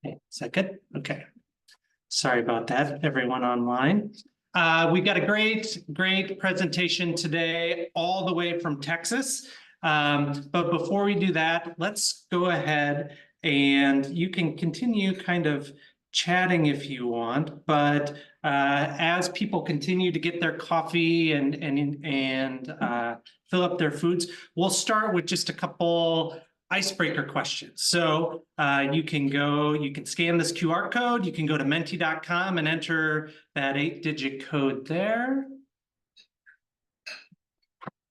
Okay, is that good? Okay. Sorry about that, everyone online. We got a great presentation today, all the way from Texas. But before we do that, let's go ahead and you can continue kind of chatting if you want. But as people continue to get their coffee and fill up their foods, we'll start with just a couple icebreaker questions. So you can scan this QR code, you can go to menti.com and enter that 8-digit code there.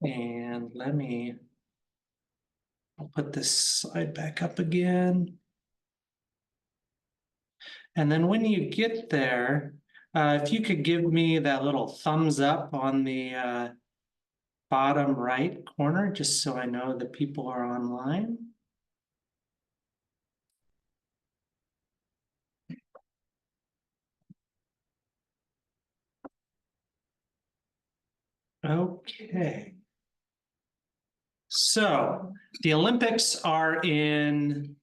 And I'll put this slide back up again. And then when you get there, if you could give me that little thumbs up on the bottom right corner, just so I know that people are online. Okay. So the Olympics are in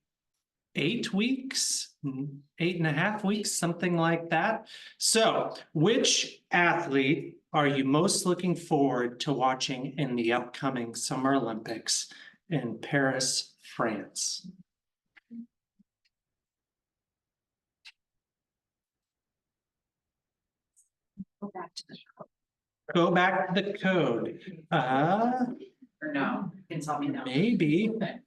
8 weeks, 8.5 weeks, something like that. So which athlete are you most looking forward to watching in the upcoming Summer Olympics in Paris, France? Go back to the code. Go back to the code. Or no, you can tell me now. Maybe. Okay.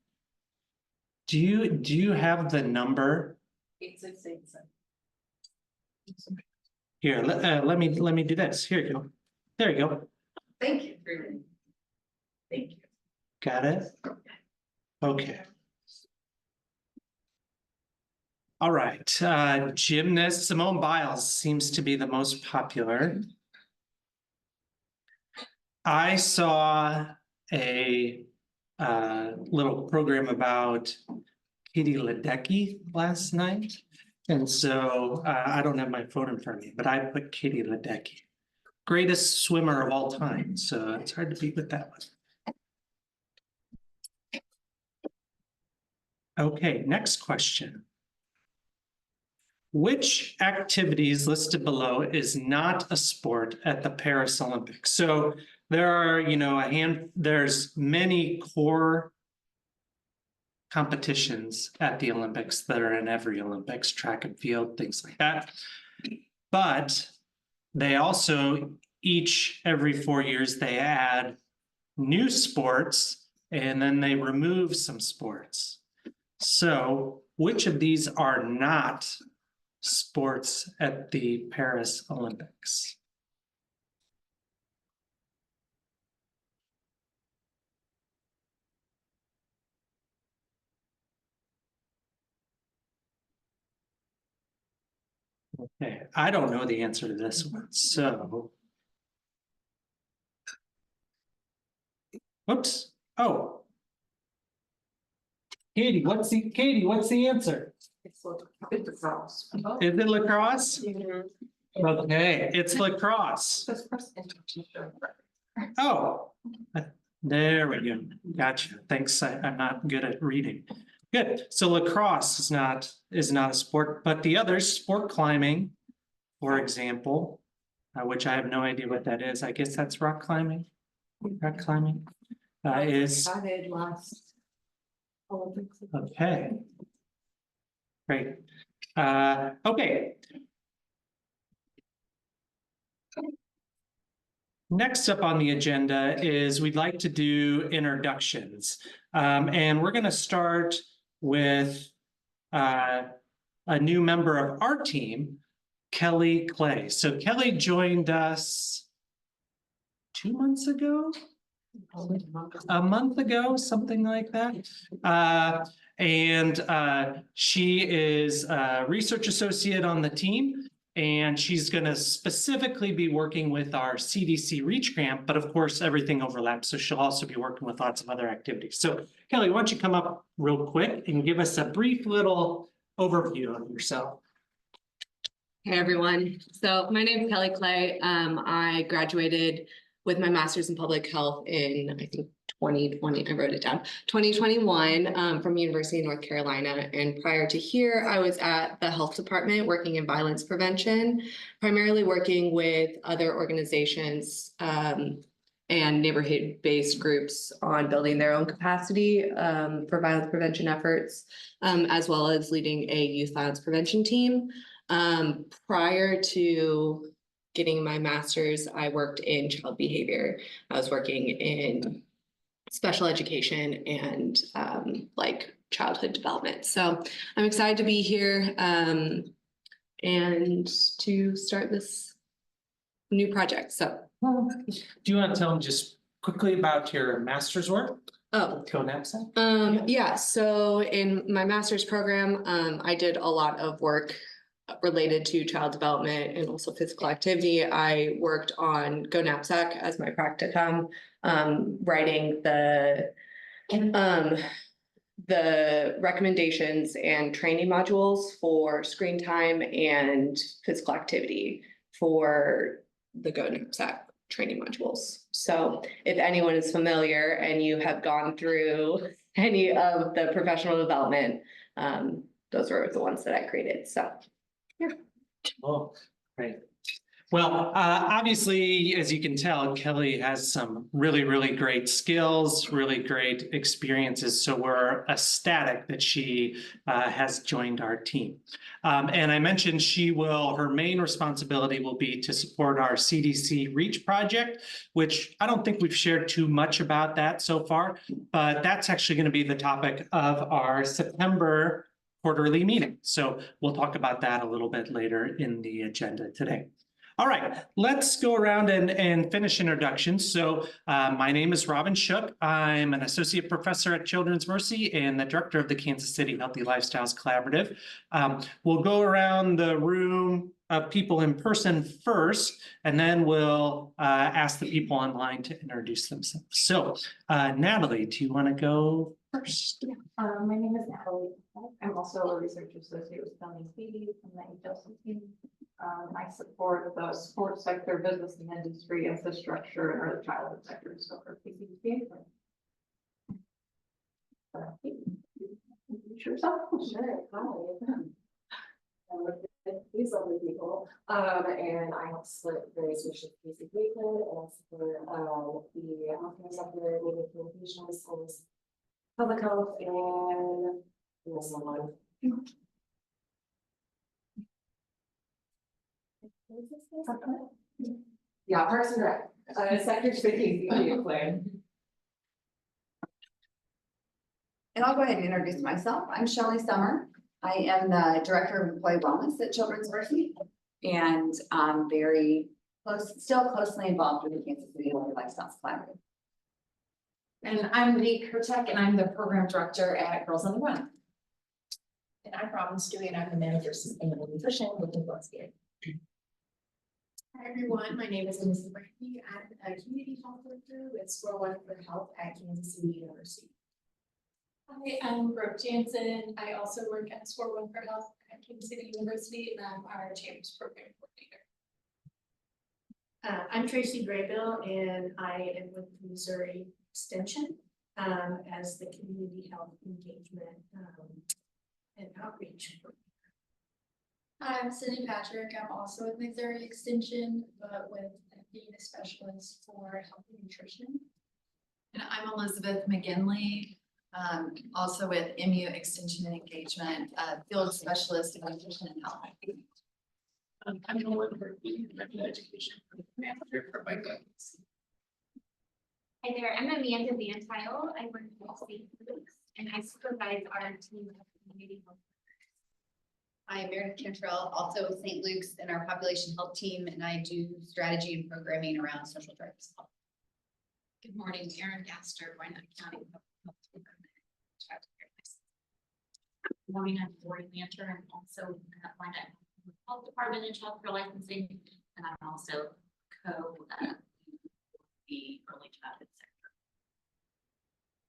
Do you have the number? 8687. Here, let me do this. Here you go. There you go. Thank you. Thank you. Got it? Okay. All right. Gymnast Simone Biles seems to be the most popular. I saw a little program about Katie Ledecky last night. And so I don't have my phone in front of me, but I put Katie Ledecky, greatest swimmer of all time. So it's hard to beat with that one. Okay, next question. Which activities listed below is not a sport at the Paris Olympics? So there are, there's many core competitions at the Olympics that are in every Olympics, track and field, things like that. But they also, every 4 years, they add new sports and then they remove some sports. So which of these are not sports at the Paris Olympics? Okay, I don't know the answer to this one, so. Whoops. Oh. Katie, what's the answer? It's lacrosse. Is it lacrosse? Mm-hmm. Okay, it's lacrosse. Oh, there we go. Gotcha. Thanks. I'm not good at reading. Good. So lacrosse is not a sport, but the others, sport climbing, for example, which I have no idea what that is. I guess that's rock climbing. Rock climbing is last Olympics. Okay. Great. Okay. Next up on the agenda is we'd like to do introductions. And we're going to start with a new member of our team, Kelly Clay. So Kelly joined us 2 months ago? A month ago, something like that. She is a research associate on the team, and she's going to specifically be working with our CDC Reach grant, but of course, everything overlaps. So she'll also be working with lots of other activities. So Kelly, why don't you come up real quick and give us a brief little overview of yourself. Hey everyone. So my name is Kelly Clay. I graduated with my master's in public health in, I think, 2020, I wrote it down, 2021, from University of North Carolina. And prior to here, I was at the health department working in violence prevention, primarily working with other organizations and neighborhood-based groups on building their own capacity for violence prevention efforts, as well as leading a youth violence prevention team. Prior to getting my master's, I worked in child behavior. I was working in special education and like childhood development. So I'm excited to be here and to start this new project. So. Do you want to tell them just quickly about your master's work? Oh, Go knapsack. yeah. So in my master's program, I did a lot of work related to child development and also physical activity. I worked on Go Knapsack as my practicum, writing the recommendations and training modules for screen time and physical activity for the Go Knapsack training modules. So if anyone is familiar and you have gone through any of the professional development, those were the ones that I created. So. Yeah. Oh, great. Well, obviously, as you can tell, Kelly has some really, really great skills, really great experiences. So we're ecstatic that she has joined our team. And I mentioned her main responsibility will be to support our CDC REACH project, which I don't think we've shared too much about that so far, but that's actually going to be the topic of our September quarterly meeting. So we'll talk about that a little bit later in the agenda today. All right, let's go around and finish introductions. So my name is Robin Shook. I'm an associate professor at Children's Mercy and the director of the Kansas City Healthy Lifestyles Collaborative. We'll go around the room of people in person first, and then we'll ask the people online to introduce themselves. So Natalie, do you want to go first? Yeah. My name is Natalie. I'm also a research associate with Kelly from the HLC team. I support the sports sector, business and industry, infrastructure, and early childhood sectors. So for KC. Sure. Sure. Hi. I'm with these lovely people. And I help split various missions with KC and I support the healthcare sector, media communications, schools, public health, and someone. Yeah, Parks and Rec. Sector speaking plan. And I'll go ahead and introduce myself. I'm Shelley Summer. I am the Director of Employee Wellness at Children's Mercy, and I'm still closely involved with the Kansas City Healthy Lifestyles Collaborative. And I'm Lee Kurtek, and I'm the Program Director at Girls on the Run. And I'm Robin Stewie, and I'm the Manager of Sustainable Nutrition with the Gillespie. Hi everyone, my name is Elizabeth Brandy. I'm a community health worker with Square One for Health at Kansas City University. Hi, I'm Brooke Jansen. I also work at Square One for Health at Kansas City University, and I'm our Chamber's Program Coordinator. I'm Tracy Graybill, and I am with Missouri Extension as the Community Health Engagement and Outreach. I'm Cindy Patrick. I'm also with Missouri Extension, but with being a specialist for healthy nutrition. And I'm Elizabeth McGinley, also with MU Extension and Engagement, field specialist in nutrition and health. I'm Nolan Berkey, Director of Education Manager for Bike Guidance. Hi there, I'm Amanda Van Tile. I work with St. Luke's and I supervise our team of community health. I am Meredith Cantrell, also with St. Luke's in our population health team, and I do strategy and programming around social drivers health. Good morning, Erin Gaster, Wyandotte County Public Health Department. Good morning, I'm Lori Lanter. I'm also at Wyandotte Health Department in child care licensing, and I'm also the early childhood sector.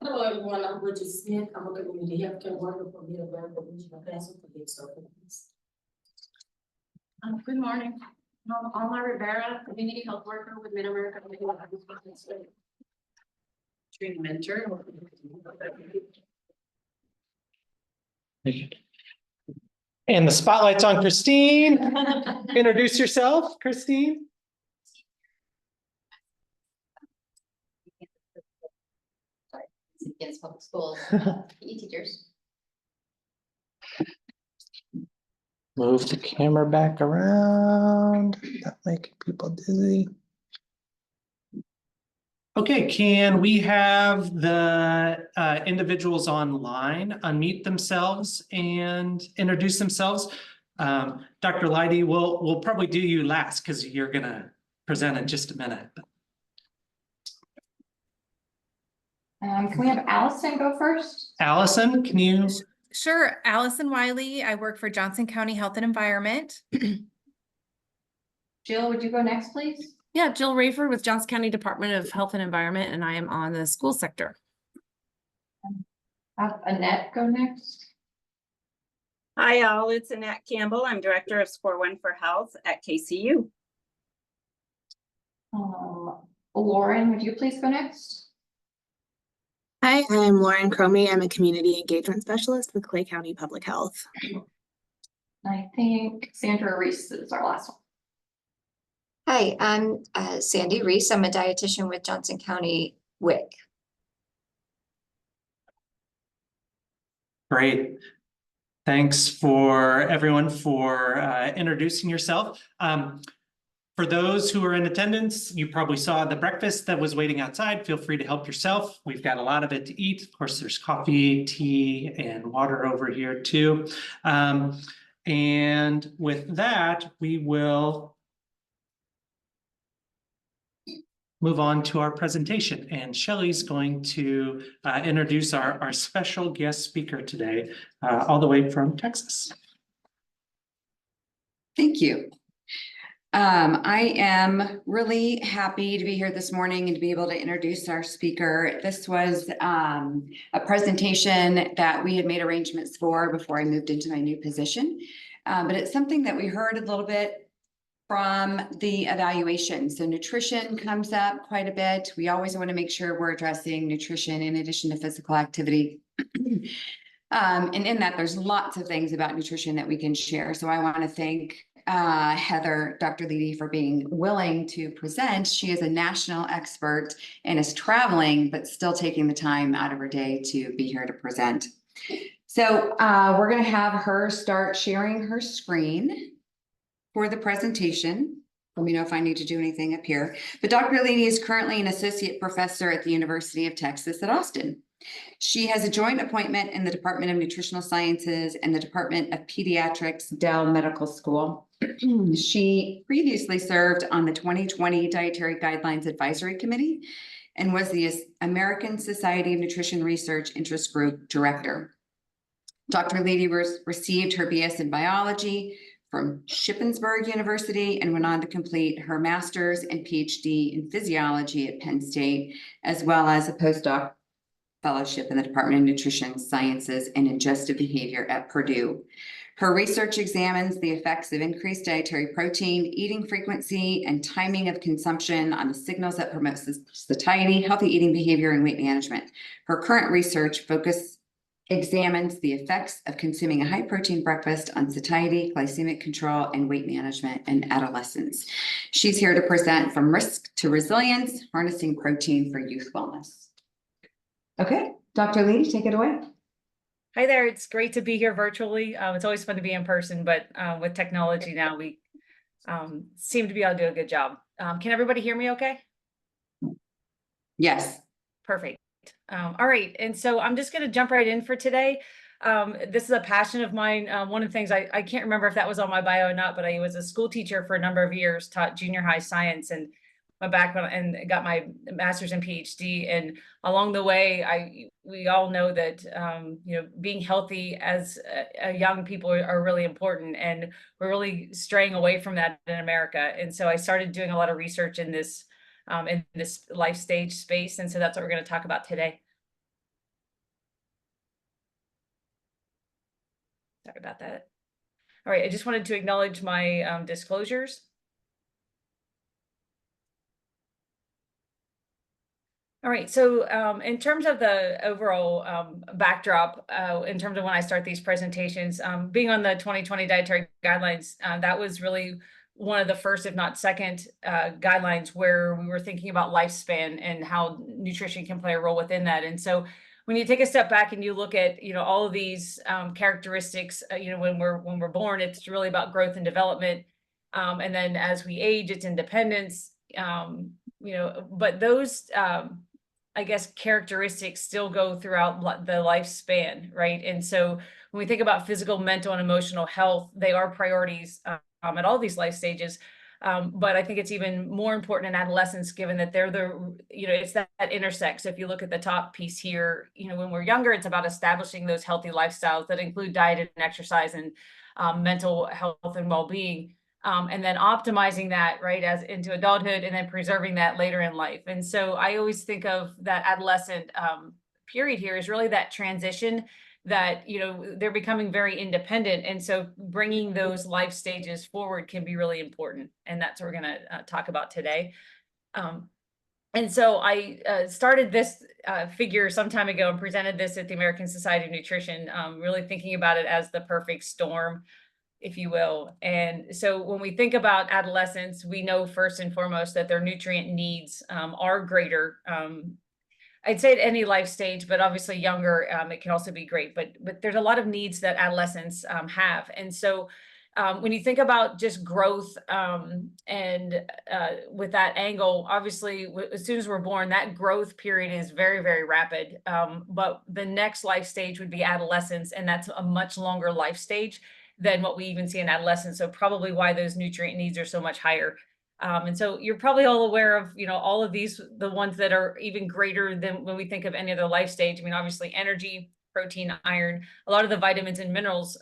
Hello everyone, I'm Bridget Smith. I'm a community healthcare worker for Middleburg Regional Council for the Executive. Good morning. Alma Rivera, community health worker with Mid-America. Training mentor. And the spotlight's on Christine. Introduce yourself, Christine. Against public schools, PE teachers. Move the camera back around. Not making people dizzy. Okay, can we have the individuals online unmute themselves and introduce themselves? Dr. Leidy, we'll probably do you last because you're gonna present in just a minute. Can we have Allison go first? Allison, can you? Sure. Allison Wiley. I work for Johnson County Health and Environment. Jill, would you go next, please? Yeah, Jill Rayford with Johnson County Department of Health and Environment, and I am on the school sector. Have Annette go next. Hi, all. It's Annette Campbell. I'm Director of Score One for Health at KCU. Lauren, would you please go next? Hi, I'm Lauren Cromie. I'm a Community Engagement Specialist with Clay County Public Health. I think Sandra Reese is our last one. Hi, I'm Sandy Reese. I'm a dietitian with Johnson County WIC. Great. Thanks for everyone for introducing yourself. For those who are in attendance, you probably saw the breakfast that was waiting outside. Feel free to help yourself. We've got a lot of it to eat. Of course, there's coffee, tea, and water over here too. And with that, we will move on to our presentation. And Shelley's going to introduce our special guest speaker today, all the way from Texas. Thank you. I am really happy to be here this morning and to be able to introduce our speaker. This was a presentation that we had made arrangements for before I moved into my new position. But it's something that we heard a little bit from the evaluation. So nutrition comes up quite a bit. We always want to make sure we're addressing nutrition in addition to physical activity. And in that, there's lots of things about nutrition that we can share. So I want to thank Heather, Dr. Leidy, for being willing to present. She is a national expert and is traveling, but still taking the time out of her day to be here to present. So we're going to have her start sharing her screen for the presentation. Let me know if I need to do anything up here. But Dr. Leidy is currently an associate professor at the University of Texas at Austin. She has a joint appointment in the Department of Nutritional Sciences and the Department of Pediatrics, Dell Medical School. She previously served on the 2020 Dietary Guidelines Advisory Committee and was the American Society of Nutrition Research Interest Group Director. Dr. Leidy received her BS in biology from Shippensburg University and went on to complete her master's and PhD in physiology at Penn State, as well as a postdoc fellowship in the Department of Nutrition Sciences and Digestive Behavior at Purdue. Her research examines the effects of increased dietary protein, eating frequency, and timing of consumption on the signals that promote satiety, healthy eating behavior, and weight management. Her current research focus examines the effects of consuming a high-protein breakfast on satiety, glycemic control, and weight management in adolescents. She's here to present From Risk to Resilience, Harnessing Protein for Youth Wellness. Okay, Dr. Leidy, take it away. Hi there. It's great to be here virtually. It's always fun to be in person, but with technology now, we seem to be able to do a good job. Can everybody hear me okay? Yes. Perfect. All right. And so I'm just going to jump right in for today. This is a passion of mine. One of the things I can't remember if that was on my bio or not, but I was a school teacher for a number of years, taught junior high science, and my background and got my master's and PhD. And along the way, we all know that being healthy as young people are really important, and we're really straying away from that in America. And so I started doing a lot of research in this life stage space, and so that's what we're going to talk about today. Sorry about that. All right, I just wanted to acknowledge my disclosures. All right, so in terms of the overall backdrop, in terms of when I start these presentations, being on the 2020 dietary guidelines, that was really one of the first, if not second, guidelines where we were thinking about lifespan and how nutrition can play a role within that. And so when you take a step back and you look at, all of these characteristics, when we're born, it's really about growth and development. And then as we age, it's independence. But those I guess characteristics still go throughout the lifespan, right? And so when we think about physical, mental, and emotional health, they are priorities at all these life stages. But I think it's even more important in adolescence, given that they're it's that intersect. So if you look at the top piece here, when we're younger, it's about establishing those healthy lifestyles that include diet and exercise and mental health and well-being. And then optimizing that right as into adulthood and then preserving that later in life. And so I always think of that adolescent period here is really that transition that, they're becoming very independent. And so bringing those life stages forward can be really important. And that's what we're going to talk about today. And so I started this figure some time ago and presented this at the American Society of Nutrition, really thinking about it as the perfect storm, if you will. And so when we think about adolescents, we know first and foremost that their nutrient needs are greater. I'd say at any life stage, but obviously younger, it can also be great. But there's a lot of needs that adolescents have. And so when you think about just growth and with that angle, obviously, as soon as we're born, that growth period is very, very rapid. But the next life stage would be adolescence, and that's a much longer life stage than what we even see in adolescence. So probably why those nutrient needs are so much higher. And so you're probably all aware of, all of these, the ones that are even greater than when we think of any other life stage. I mean, obviously energy, protein, iron, a lot of the vitamins and minerals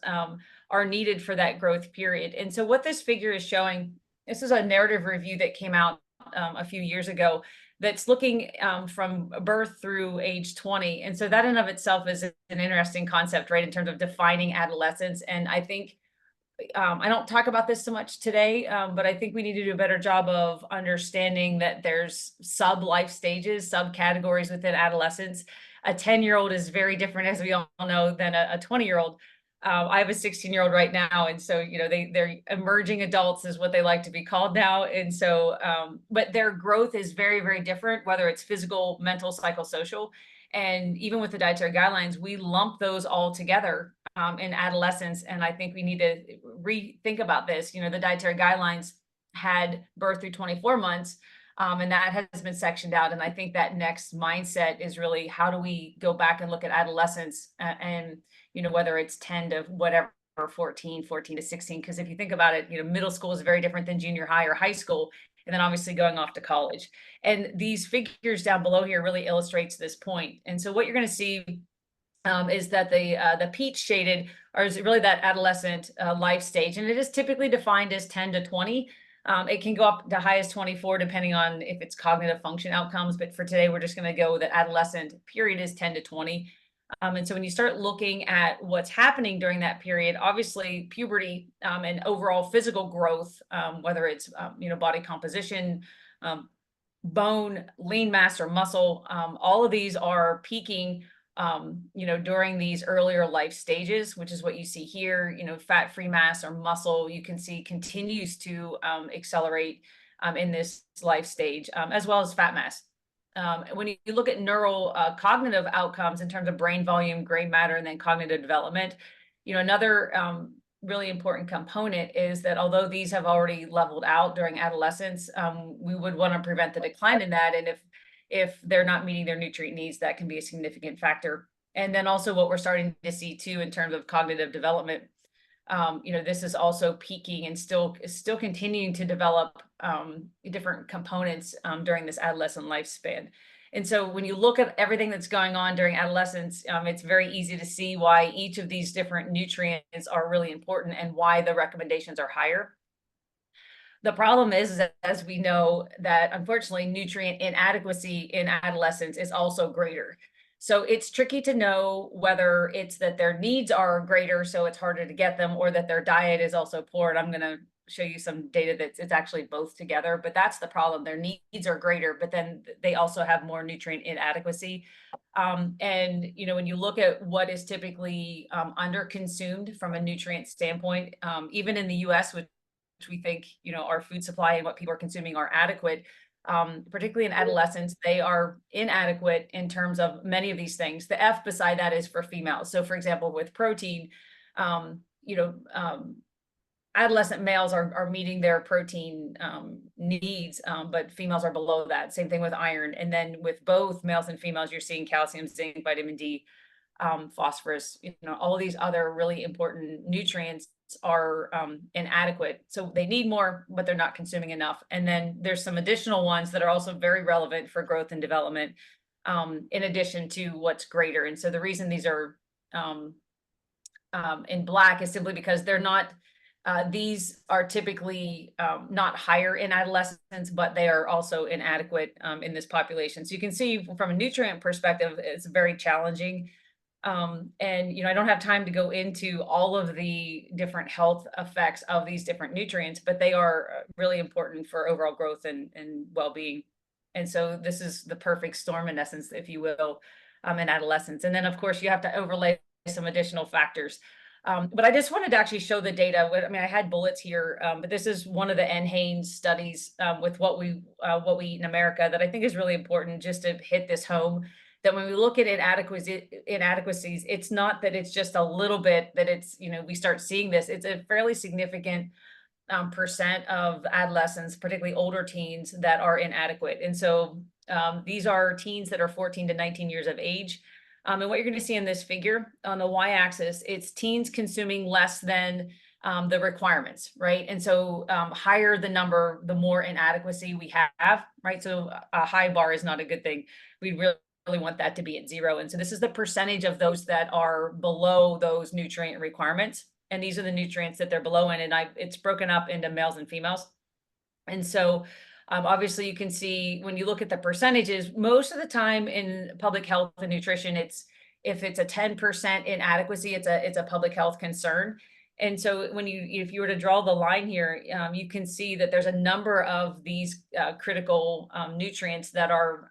are needed for that growth period. And so what this figure is showing, this is a narrative review that came out a few years ago that's looking from birth through age 20. And so that in of itself is an interesting concept, right, in terms of defining adolescence. And I think I don't talk about this so much today, but I think we need to do a better job of understanding that there's sub life stages, subcategories within adolescence. A 10-year-old is very different, as we all know, than a 20-year-old. I have a 16-year-old right now. And so, they're emerging adults is what they like to be called now. And so, but their growth is very, very different, whether it's physical, mental, psychosocial. And even with the dietary guidelines, we lump those all together in adolescence. And I think we need to rethink about this. The dietary guidelines had birth through 24 months. And that has been sectioned out. And I think that next mindset is really how do we go back and look at adolescence and, whether it's 10 to whatever, 14 to 16, because if you think about it, middle school is very different than junior high or high school, and then obviously going off to college. And these figures down below here really illustrates this point. And so what you're going to see is that the peach shaded is really that adolescent life stage, and it is typically defined as 10 to 20. It can go up to high as 24, depending on if it's cognitive function outcomes. But for today, we're just going to go that adolescent period is 10 to 20. And so when you start looking at what's happening during that period, obviously puberty and overall physical growth, whether it's, body composition, bone, lean mass or muscle, all of these are peaking during these earlier life stages, which is what you see here. Fat-free mass or muscle, you can see continues to accelerate in this life stage, as well as fat mass. When you look at neural cognitive outcomes in terms of brain volume, gray matter, and then cognitive development, another really important component is that although these have already leveled out during adolescence, we would want to prevent the decline in that. And if they're not meeting their nutrient needs, that can be a significant factor. And then also what we're starting to see too in terms of cognitive development, this is also peaking and still continuing to develop different components during this adolescent lifespan. And so when you look at everything that's going on during adolescence, it's very easy to see why each of these different nutrients are really important and why the recommendations are higher. The problem is that, as we know, that unfortunately nutrient inadequacy in adolescence is also greater. So it's tricky to know whether it's that their needs are greater, so it's harder to get them, or that their diet is also poor. And I'm going to show you some data that it's actually both together, but that's the problem. Their needs are greater, but then they also have more nutrient inadequacy. And, you know, when you look at what is typically under consumed from a nutrient standpoint, even in the US, which we think, you know, our food supply and what people are consuming are adequate, particularly in adolescents, they are inadequate in terms of many of these things. The F beside that is for females. So for example, with protein, you know, adolescent males are meeting their protein needs, but females are below that. Same thing with iron. And then with both males and females, you're seeing calcium, zinc, vitamin D, phosphorus, you know, all of these other really important nutrients are inadequate. So they need more, but they're not consuming enough. And then there's some additional ones that are also very relevant for growth and development, in addition to what's greater. And so the reason these are in black is simply because they're not, these are typically not higher in adolescents, but they are also inadequate in this population. So you can see from a nutrient perspective, it's very challenging. And, you know, I don't have time to go into all of the different health effects of these different nutrients, but they are really important for overall growth and well-being. And so this is the perfect storm in essence, if you will, in adolescence. And then of course you have to overlay some additional factors. But I just wanted to actually show the data. I mean, I had bullets here, but this is one of the NHANES studies with what we eat in America that I think is really important just to hit this home. That when we look at inadequacies, it's not that it's just a little bit that it's, you know, we start seeing this. It's a fairly significant percent of adolescents, particularly older teens, that are inadequate. And so these are teens that are 14 to 19 years of age. And what you're going to see in this figure on the y-axis, it's teens consuming less than the requirements, right? And so higher the number, the more inadequacy we have, right? So a high bar is not a good thing. We really want that to be at 0. And so this is the percentage of those that are below those nutrient requirements. And these are the nutrients that they're below in, and it's broken up into males and females. And so obviously you can see when you look at the percentages, most of the time in public health and nutrition, if it's a 10% inadequacy, it's a public health concern. And so if you were to draw the line here, you can see that there's a number of these critical nutrients that are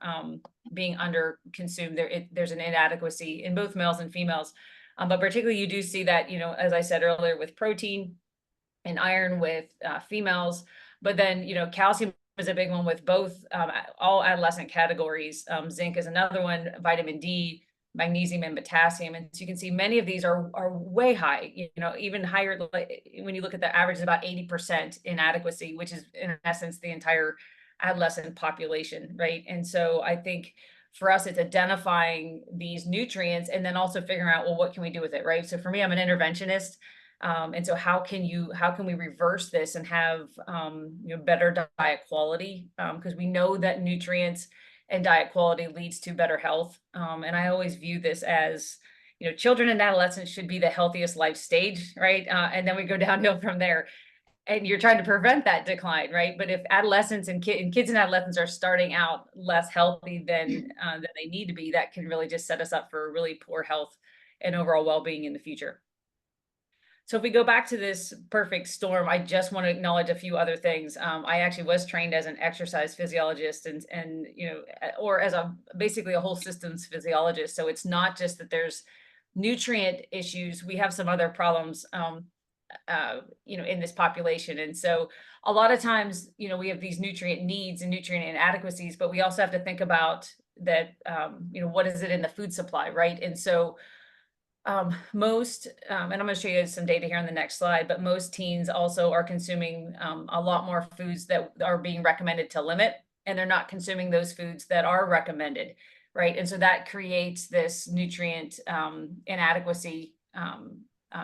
being under consumed. There's an inadequacy in both males and females. But particularly you do see that, you know, as I said earlier, with protein and iron with females, but then, you know, calcium is a big one with both all adolescent categories. Zinc is another one, vitamin D, magnesium and potassium. And so you can see many of these are way high, you know, even higher. When you look at the average, is about 80% inadequacy, which is in essence the entire adolescent population, right? And so I think for us, it's identifying these nutrients and then also figuring out, well, what can we do with it, right? So for me, I'm an interventionist. And so how can we reverse this and have you know, better diet quality? Because we know that nutrients and diet quality leads to better health. And I always view this as, you know, children and adolescents should be the healthiest life stage, right? And then we go downhill from there. And you're trying to prevent that decline, right? But if adolescents and kids and adolescents are starting out less healthy than they need to be, that can really just set us up for really poor health and overall well-being in the future. So if we go back to this perfect storm, I just want to acknowledge a few other things. I actually was trained as an exercise physiologist and you know, or as basically a whole systems physiologist. So it's not just that there's nutrient issues. We have some other problems, you know, in this population. And so a lot of times, you know, we have these nutrient needs and nutrient inadequacies, but we also have to think about that, you know, what is it in the food supply, right? And so most, and I'm going to show you some data here on the next slide, but most teens also are consuming a lot more foods that are being recommended to limit, and they're not consuming those foods that are recommended, right? And so that creates this nutrient inadequacy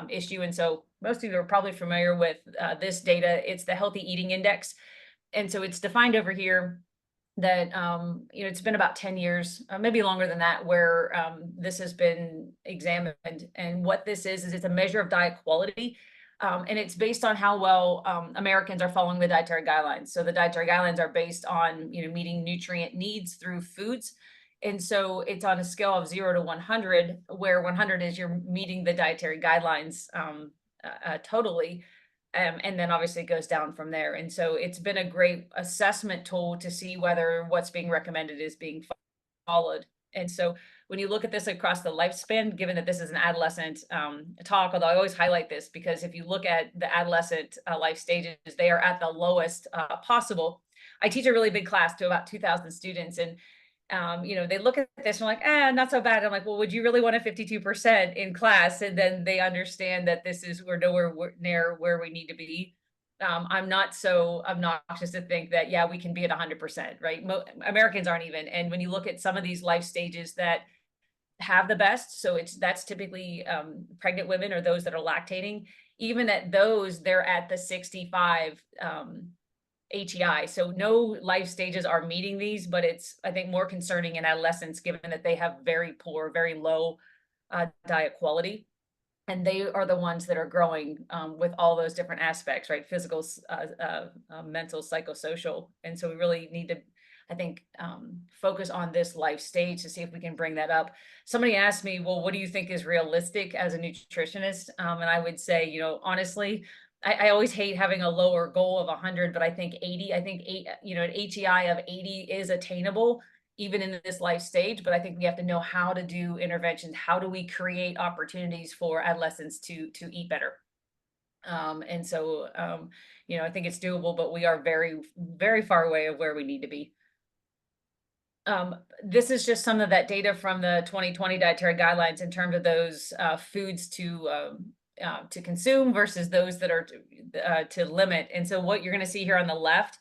issue. And so most of you are probably familiar with this data. It's the Healthy Eating Index. And so it's defined over here that, you know, it's been about 10 years, maybe longer than that, where this has been examined. And what this is it's a measure of diet quality. And it's based on how well Americans are following the dietary guidelines. So the dietary guidelines are based on, you know, meeting nutrient needs through foods. And so it's on a scale of 0 to 100, where 100 is you're meeting the dietary guidelines totally. And then obviously it goes down from there. And so it's been a great assessment tool to see whether what's being recommended is being followed. And so when you look at this across the lifespan, given that this is an adolescent talk, although I always highlight this because if you look at the adolescent life stages, they are at the lowest possible. I teach a really big class to about 2,000 students, and you know, they look at this and like, not so bad. I'm like, well, would you really want a 52% in class? And then they understand that we're nowhere near where we need to be. I'm not so obnoxious to think that, yeah, we can be at 100%, right? Americans aren't even. And when you look at some of these life stages that have the best, so that's typically pregnant women or those that are lactating, even at those, they're at the 65 ATI. So no life stages are meeting these, but it's, I think, more concerning in adolescents, given that they have very poor, very low diet quality. And they are the ones that are growing with all those different aspects, right? Physical, mental, psychosocial. And so we really need to, I think, focus on this life stage to see if we can bring that up. Somebody asked me, well, what do you think is realistic as a nutritionist? And I would say, you know, honestly, I always hate having a lower goal of 100, but I think 80, you know, an ATI of 80 is attainable even in this life stage, but I think we have to know how to do interventions. How do we create opportunities for adolescents to eat better? And so, you know, I think it's doable, but we are very, very far away of where we need to be. This is just some of that data from the 2020 dietary guidelines in terms of those foods to consume versus those that are to limit. And so what you're going to see here on the left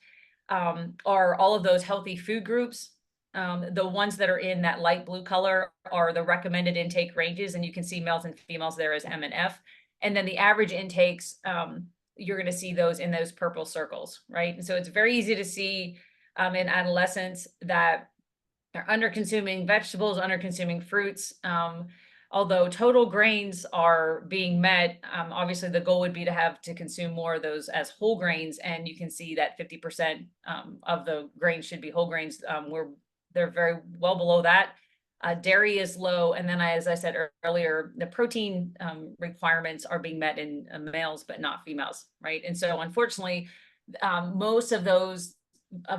are all of those healthy food groups. The ones that are in that light blue color are the recommended intake ranges, and you can see males and females there as M and F. And then the average intakes, you're going to see those in those purple circles, right? And so it's very easy to see in adolescents that they're under consuming vegetables, under consuming fruits. Although total grains are being met, obviously the goal would be to consume more of those as whole grains. And you can see that 50% of the grains should be whole grains. They're very well below that. Dairy is low. And then as I said earlier, the protein requirements are being met in males, but not females, right? And so unfortunately, most of those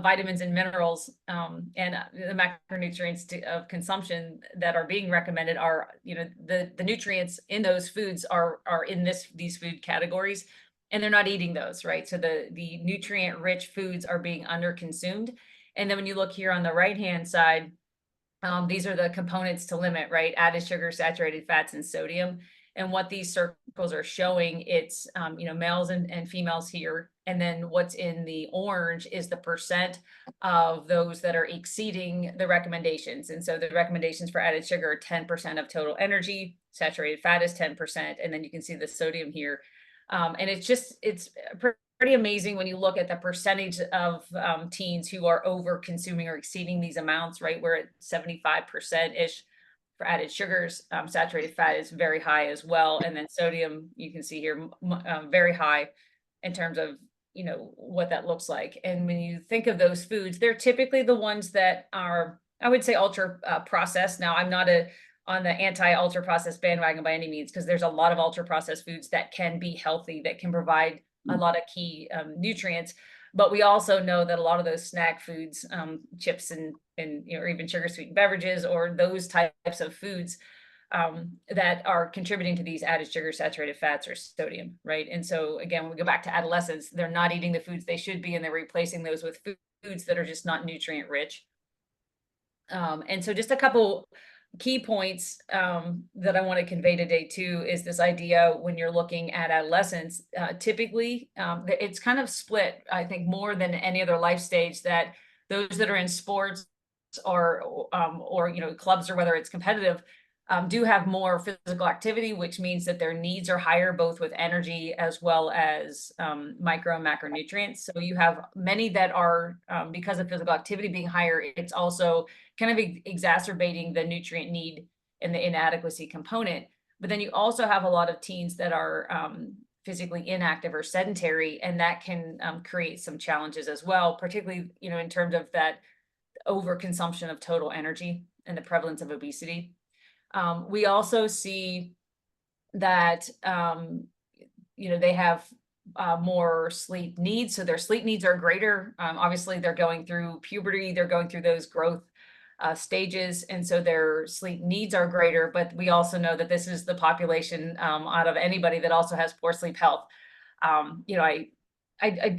vitamins and minerals and the macronutrients of consumption that are being recommended are, you know, the nutrients in those foods are in these food categories, and they're not eating those, right? So the nutrient rich foods are being under consumed. And then when you look here on the right hand side, these are the components to limit, right? Added sugar, saturated fats, and sodium. And what these circles are showing, it's, you know, males and females here. And then what's in the orange is the percent of those that are exceeding the recommendations. And so the recommendations for added sugar are 10% of total energy, saturated fat is 10%. And then you can see the sodium here. And it's pretty amazing when you look at the percentage of teens who are over consuming or exceeding these amounts, right? We're at 75%-ish. For added sugars, saturated fat is very high as well. And then sodium, you can see here, very high in terms of, you know, what that looks like. And when you think of those foods, they're typically the ones that are, I would say, ultra processed. Now, I'm not on the anti-ultra processed bandwagon by any means, because there's a lot of ultra processed foods that can be healthy, that can provide a lot of key nutrients. But we also know that a lot of those snack foods, chips and you know, or even sugar sweetened beverages, or those types of foods that are contributing to these added sugar, saturated fats, or sodium, right? And so again, when we go back to adolescents, they're not eating the foods they should be, and they're replacing those with foods that are just not nutrient rich. And so just a couple key points that I want to convey today too is this idea when you're looking at adolescents, typically it's kind of split, I think, more than any other life stage, that those that are in sports or you know, clubs, or whether it's competitive, do have more physical activity, which means that their needs are higher, both with energy as well as micro and macronutrients. So you have many that are, because of physical activity being higher, it's also kind of exacerbating the nutrient need and the inadequacy component. But then you also have a lot of teens that are physically inactive or sedentary, and that can create some challenges as well, particularly, you know, in terms of that overconsumption of total energy and the prevalence of obesity. We also see that, you know, they have more sleep needs. So their sleep needs are greater. Obviously, they're going through puberty, they're going through those growth stages, and so their sleep needs are greater. But we also know that this is the population out of anybody that also has poor sleep health. You know,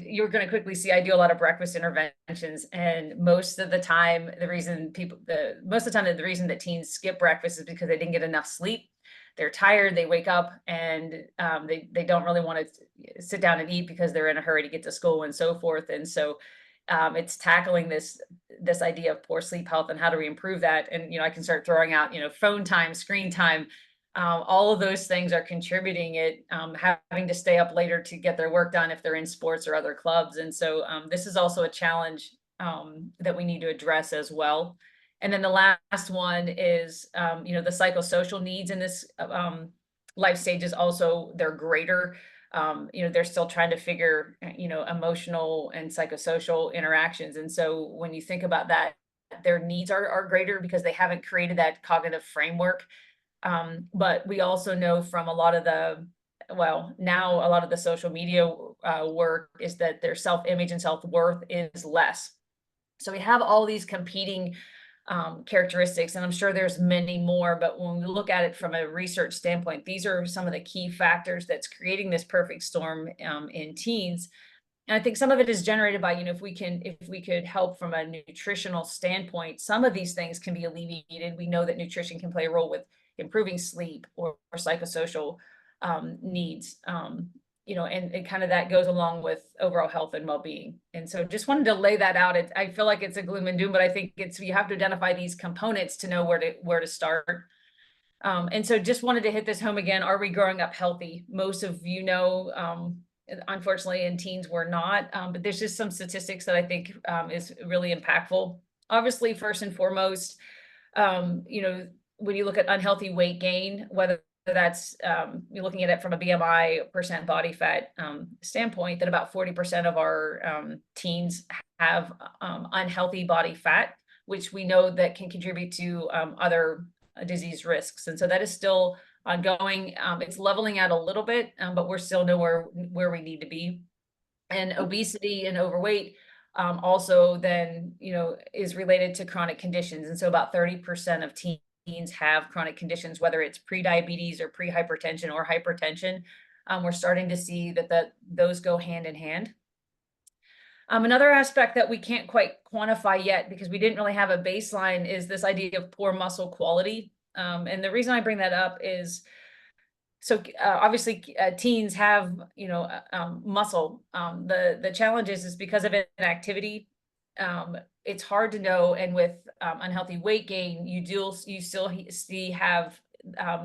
you're going to quickly see I do a lot of breakfast interventions, and most of the time the reason that teens skip breakfast is because they didn't get enough sleep. They're tired, they wake up, and they don't really want to sit down and eat because they're in a hurry to get to school and so forth. And so it's tackling this idea of poor sleep health and how do we improve that. And I can start throwing out phone time, screen time. All of those things are contributing it, having to stay up later to get their work done if they're in sports or other clubs. And so this is also a challenge that we need to address as well. And then the last one is, the psychosocial needs in this life stage is also, they're greater. They're still trying to figure, emotional and psychosocial interactions. And so when you think about that, their needs are greater because they haven't created that cognitive framework. But we also know from a lot of the social media work is that their self-image and self-worth is less. So we have all these competing characteristics, and I'm sure there's many more, but when we look at it from a research standpoint, these are some of the key factors that's creating this perfect storm in teens. And I think some of it is generated by, if we could help from a nutritional standpoint, some of these things can be alleviated. We know that nutrition can play a role with improving sleep or psychosocial needs, and kind of that goes along with overall health and well-being. And so just wanted to lay that out. I feel like it's a gloom and doom, but I think you have to identify these components to know where to start. And so just wanted to hit this home again. Are we growing up healthy? Most of unfortunately in teens we're not, but there's just some statistics that I think is really impactful. Obviously, first and foremost, when you look at unhealthy weight gain, whether that's you're looking at it from a BMI percent body fat standpoint, that about 40% of our teens have unhealthy body fat, which we know that can contribute to other disease risks. And so that is still ongoing. It's leveling out a little bit, but we're still nowhere where we need to be. And obesity and overweight also then, is related to chronic conditions. And so about 30% of teens have chronic conditions, whether it's pre-diabetes or pre-hypertension or hypertension. We're starting to see that those go hand in hand. Another aspect that we can't quite quantify yet because we didn't really have a baseline is this idea of poor muscle quality. And the reason I bring that up is, so obviously teens have, muscle. The challenge is because of inactivity, it's hard to know. And with unhealthy weight gain, you still have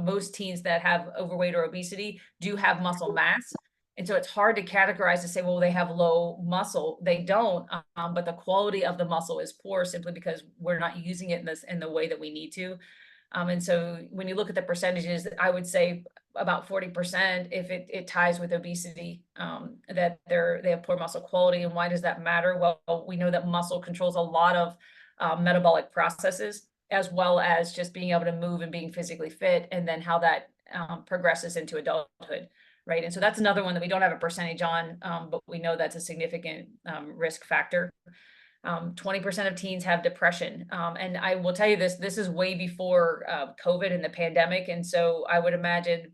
most teens that have overweight or obesity do have muscle mass. And so it's hard to categorize to say, well, they have low muscle. They don't, but the quality of the muscle is poor simply because we're not using it in the way that we need to. And so when you look at the percentages, I would say about 40%, if it ties with obesity, that they have poor muscle quality. And why does that matter? Well, we know that muscle controls a lot of metabolic processes, as well as just being able to move and being physically fit, and then how that progresses into adulthood. Right. And so that's another one that we don't have a percentage on, but we know that's a significant risk factor. 20% of teens have depression. And I will tell you this is way before COVID and the pandemic. And so I would imagine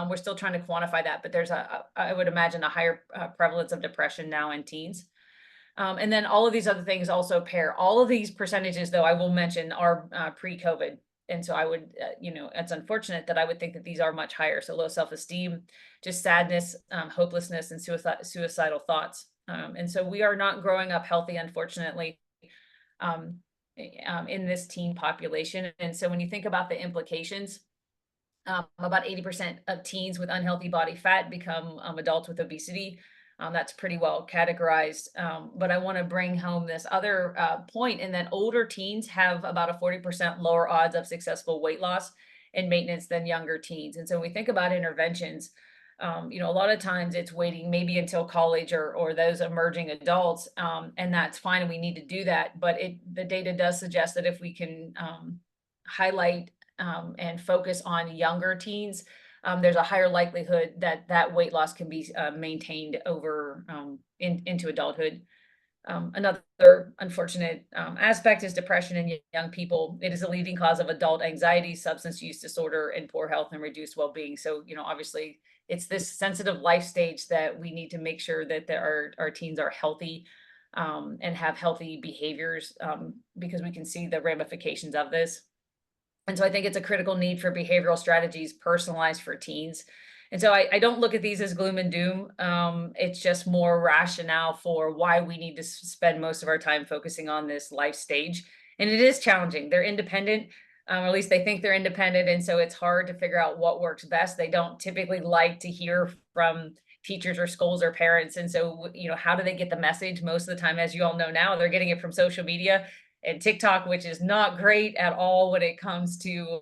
we're still trying to quantify that, but there's I would imagine a higher prevalence of depression now in teens. And then all of these other things also pair. All of these percentages, though, I will mention are pre-COVID. And so I would, it's unfortunate that I would think that these are much higher. So low self-esteem, just sadness, hopelessness, and suicidal thoughts. And so we are not growing up healthy, unfortunately, in this teen population. And so when you think about the implications, about 80% of teens with unhealthy body fat become adults with obesity. That's pretty well categorized. But I want to bring home this other point in that older teens have about a 40% lower odds of successful weight loss and maintenance than younger teens. And so when we think about interventions, a lot of times it's waiting maybe until college or those emerging adults, and that's fine. And we need to do that. But the data does suggest that if we can highlight and focus on younger teens, there's a higher likelihood that that weight loss can be maintained over into adulthood. Another unfortunate aspect is depression in young people. It is a leading cause of adult anxiety, substance use disorder, and poor health and reduced well-being. So, obviously it's this sensitive life stage that we need to make sure that our teens are healthy and have healthy behaviors because we can see the ramifications of this. And so I think it's a critical need for behavioral strategies personalized for teens. And so I don't look at these as gloom and doom. It's just more rationale for why we need to spend most of our time focusing on this life stage. And it is challenging. They're independent, or at least they think they're independent. And so it's hard to figure out what works best. They don't typically like to hear from teachers or schools or parents. And so, how do they get the message? Most of the time, as you all know now, they're getting it from social media and TikTok, which is not great at all when it comes to,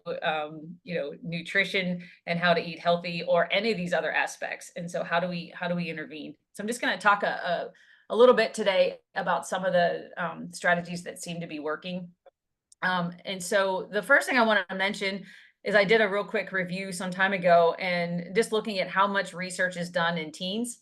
nutrition and how to eat healthy or any of these other aspects. And so how do we intervene? So I'm just going to talk a little bit today about some of the strategies that seem to be working. And so the first thing I want to mention is I did a real quick review some time ago and just looking at how much research is done in teens.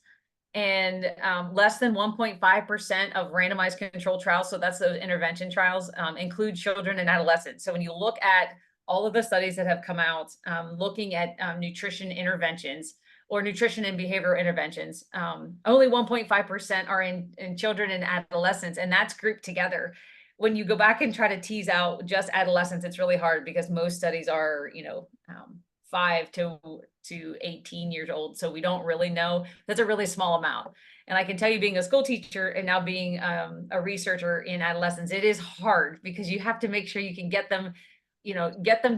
And less than 1.5% of randomized controlled trials, so that's those intervention trials, include children and adolescents. So when you look at all of the studies that have come out looking at nutrition interventions or nutrition and behavioral interventions, only 1.5% are in children and adolescents, and that's grouped together. When you go back and try to tease out just adolescents, it's really hard because most studies are, 5 to 18 years old. So we don't really know. That's a really small amount. And I can tell you, being a school teacher and now being a researcher in adolescents, it is hard because you have to make sure you can get them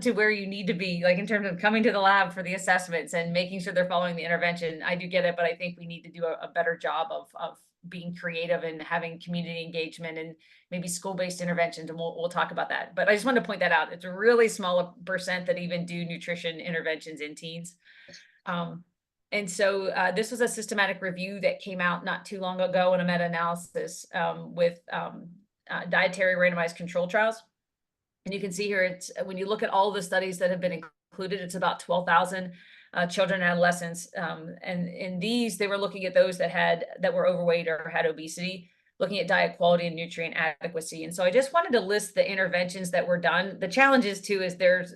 to where you need to be, like in terms of coming to the lab for the assessments and making sure they're following the intervention. I do get it, but I think we need to do a better job of being creative and having community engagement and maybe school-based interventions. And we'll talk about that. But I just wanted to point that out. It's a really small percent that even do nutrition interventions in teens. And so this was a systematic review that came out not too long ago in a meta-analysis with dietary randomized control trials. And you can see here, it's when you look at all the studies that have been included, it's about 12,000 children and adolescents. And in these, they were looking at those that were overweight or had obesity, looking at diet quality and nutrient adequacy. And so I just wanted to list the interventions that were done. The challenge is too, is there's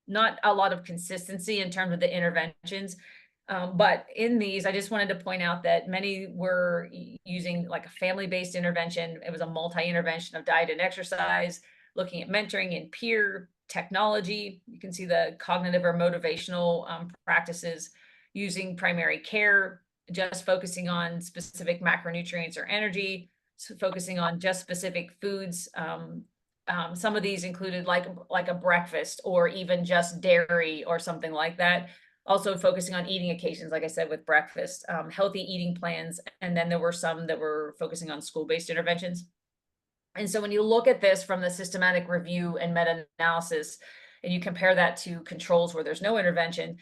not a lot of consistency in terms of the interventions. But in these, I just wanted to point out that many were using like a family-based intervention. It was a multi-intervention of diet and exercise, looking at mentoring and peer technology. You can see the cognitive or motivational practices, using primary care, just focusing on specific macronutrients or energy, so focusing on just specific foods. Some of these included like a breakfast or even just dairy or something like that. Also focusing on eating occasions, like I said, with breakfast, healthy eating plans. And then there were some that were focusing on school-based interventions. And so when you look at this from the systematic review and meta-analysis, and you compare that to controls where there's no intervention,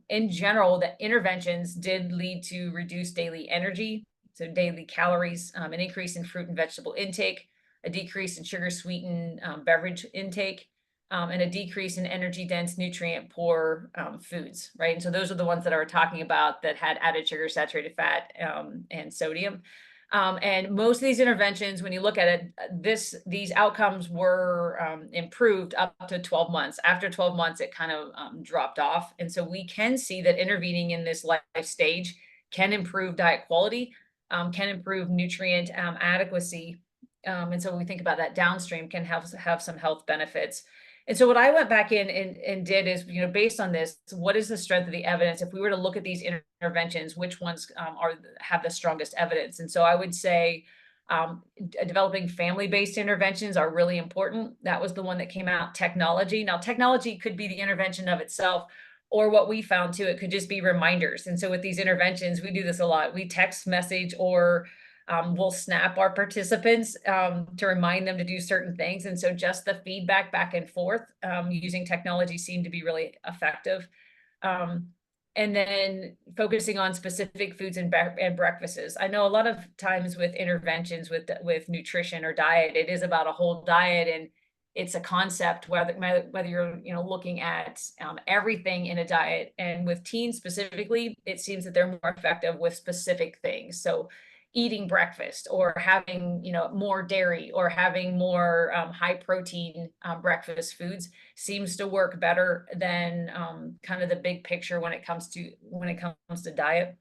in general, the interventions did lead to reduced daily energy, so daily calories, an increase in fruit and vegetable intake, a decrease in sugar-sweetened beverage intake, and a decrease in energy-dense, nutrient-poor foods, right? And so those are the ones that I were talking about that had added sugar, saturated fat, and sodium. And most of these interventions, when you look at it, these outcomes were improved up to 12 months. After 12 months, it kind of dropped off. And so we can see that intervening in this life stage can improve diet quality, can improve nutrient adequacy. And so when we think about that downstream, can have some health benefits. And so what I went back in and did is, based on this, what is the strength of the evidence? If we were to look at these interventions, which ones have the strongest evidence? And so I would say developing family-based interventions are really important. That was the one that came out. Technology. Now, technology could be the intervention of itself, or what we found too, it could just be reminders. And so with these interventions, we do this a lot. We text message or we'll snap our participants to remind them to do certain things. And so just the feedback back and forth using technology seemed to be really effective. And then focusing on specific foods and breakfasts. I know a lot of times with interventions with nutrition or diet, it is about a whole diet. And it's a concept, whether you're, looking at everything in a diet. And with teens specifically, it seems that they're more effective with specific things. So eating breakfast, or having, more dairy, or having more high protein breakfast foods seems to work better than kind of the big picture when it comes to diet.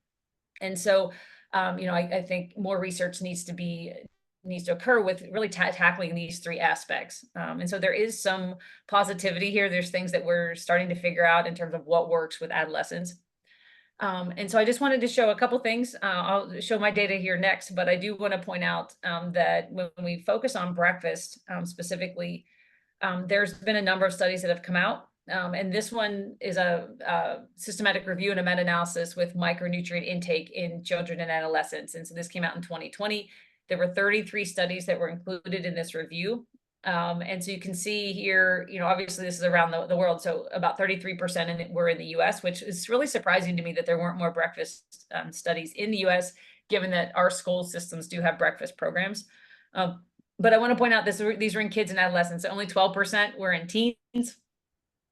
And so, I think more research needs to occur with really tackling these three aspects. And so there is some positivity here. There's things that we're starting to figure out in terms of what works with adolescents. And so I just wanted to show a couple things. I'll show my data here next, but I do want to point out that when we focus on breakfast specifically, there's been a number of studies that have come out. And this one is a systematic review and a meta-analysis with micronutrient intake in children and adolescents. And so this came out in 2020. There were 33 studies that were included in this review. And so you can see here, obviously this is around the world. So about 33% were in the US, which is really surprising to me that there weren't more breakfast studies in the US, given that our school systems do have breakfast programs. But I want to point out these were in kids and adolescents. So only 12% were in teens.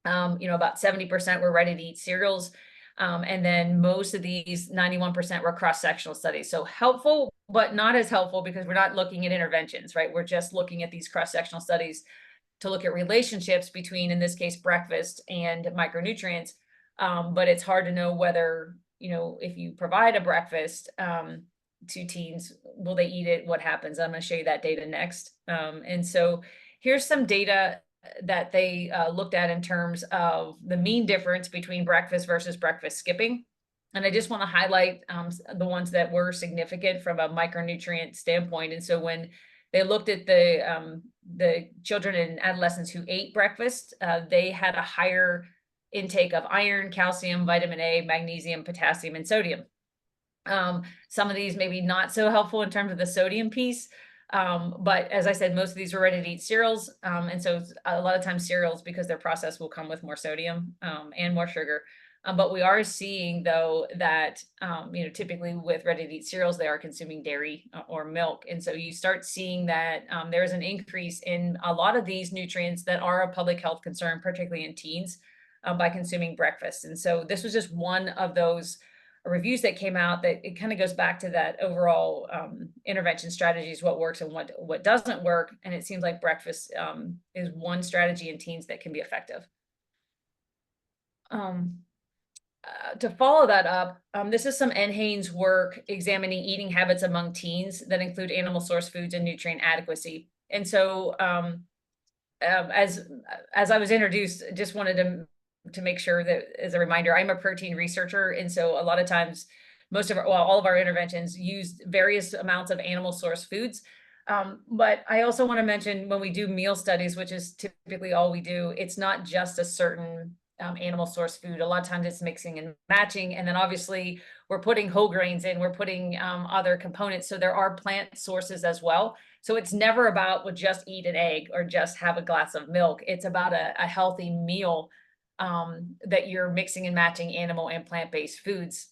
About 70% were ready to eat cereals. And then most of these 91% were cross-sectional studies. So helpful, but not as helpful, because we're not looking at interventions, right? We're just looking at these cross-sectional studies to look at relationships between, in this case, breakfast and micronutrients. But it's hard to know whether, if you provide a breakfast to teens, will they eat it? What happens? I'm going to show you that data next. And so here's some data that they looked at in terms of the mean difference between breakfast versus breakfast skipping. And I just want to highlight the ones that were significant from a micronutrient standpoint. And so when they looked at the children and adolescents who ate breakfast, they had a higher intake of iron, calcium, vitamin A, magnesium, potassium, and sodium. Some of these maybe not so helpful in terms of the sodium piece. But as I said, most of these were ready to eat cereals. And so a lot of times cereals, because their process will come with more sodium and more sugar. But we are seeing, though, that, typically with ready to eat cereals, they are consuming dairy or milk. And so you start seeing that there is an increase in a lot of these nutrients that are a public health concern, particularly in teens, by consuming breakfast. And so this was just one of those reviews that came out that it kind of goes back to that overall intervention strategies, what works and what doesn't work. And it seems like breakfast is one strategy in teens that can be effective. To follow that up, this is some Haynes work examining eating habits among teens that include animal source foods and nutrient adequacy. And so as I was introduced, just wanted to make sure that, as a reminder, I'm a protein researcher. And so a lot of times, all of our interventions use various amounts of animal source foods. But I also want to mention, when we do meal studies, which is typically all we do, it's not just a certain animal source food. A lot of times it's mixing and matching. And then obviously we're putting whole grains in, we're putting other components. So there are plant sources as well. So it's never about, well, just eat an egg or just have a glass of milk. It's about a healthy meal that you're mixing and matching animal and plant-based foods,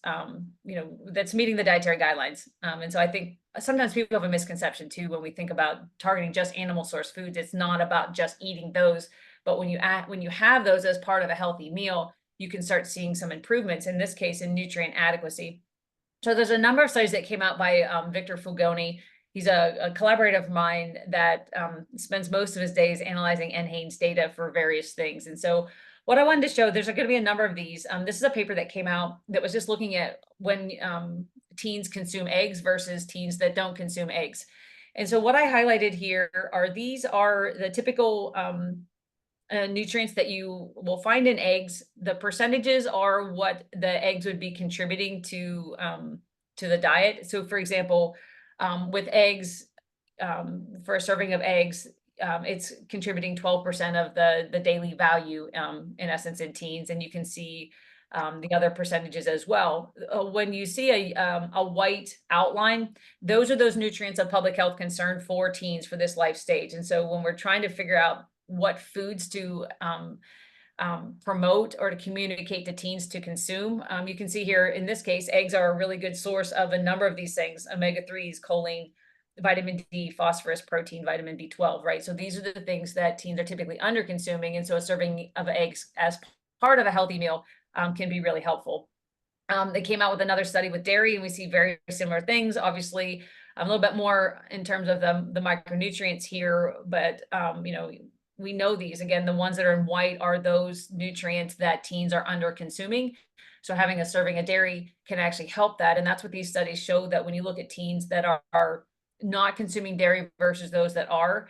that's meeting the dietary guidelines. And so I think sometimes people have a misconception too, when we think about targeting just animal source foods. It's not about just eating those, but when you have those as part of a healthy meal, you can start seeing some improvements, in this case, in nutrient adequacy. So there's a number of studies that came out by Victor Fugoni. He's a collaborator of mine that spends most of his days analyzing Haynes data for various things. And so what I wanted to show, there's going to be a number of these. This is a paper that came out that was just looking at when teens consume eggs versus teens that don't consume eggs. And so what I highlighted here are the typical nutrients that you will find in eggs. The percentages are what the eggs would be contributing to the diet. So for example, with eggs, for a serving of eggs, it's contributing 12% of the daily value, in essence, in teens. And you can see the other percentages as well. When you see a white outline, those are those nutrients of public health concern for teens for this life stage. And so when we're trying to figure out what foods to promote or to communicate to teens to consume, you can see here, in this case, eggs are a really good source of a number of these things: omega-3s, choline, vitamin D, phosphorus, protein, vitamin B12, right? So these are the things that teens are typically under consuming. And so a serving of eggs as part of a healthy meal can be really helpful. They came out with another study with dairy, and we see very similar things. Obviously, a little bit more in terms of the micronutrients here, but you know, we know these. Again, the ones that are in white are those nutrients that teens are under consuming. So having a serving of dairy can actually help that. And that's what these studies show, that when you look at teens that are not consuming dairy versus those that are,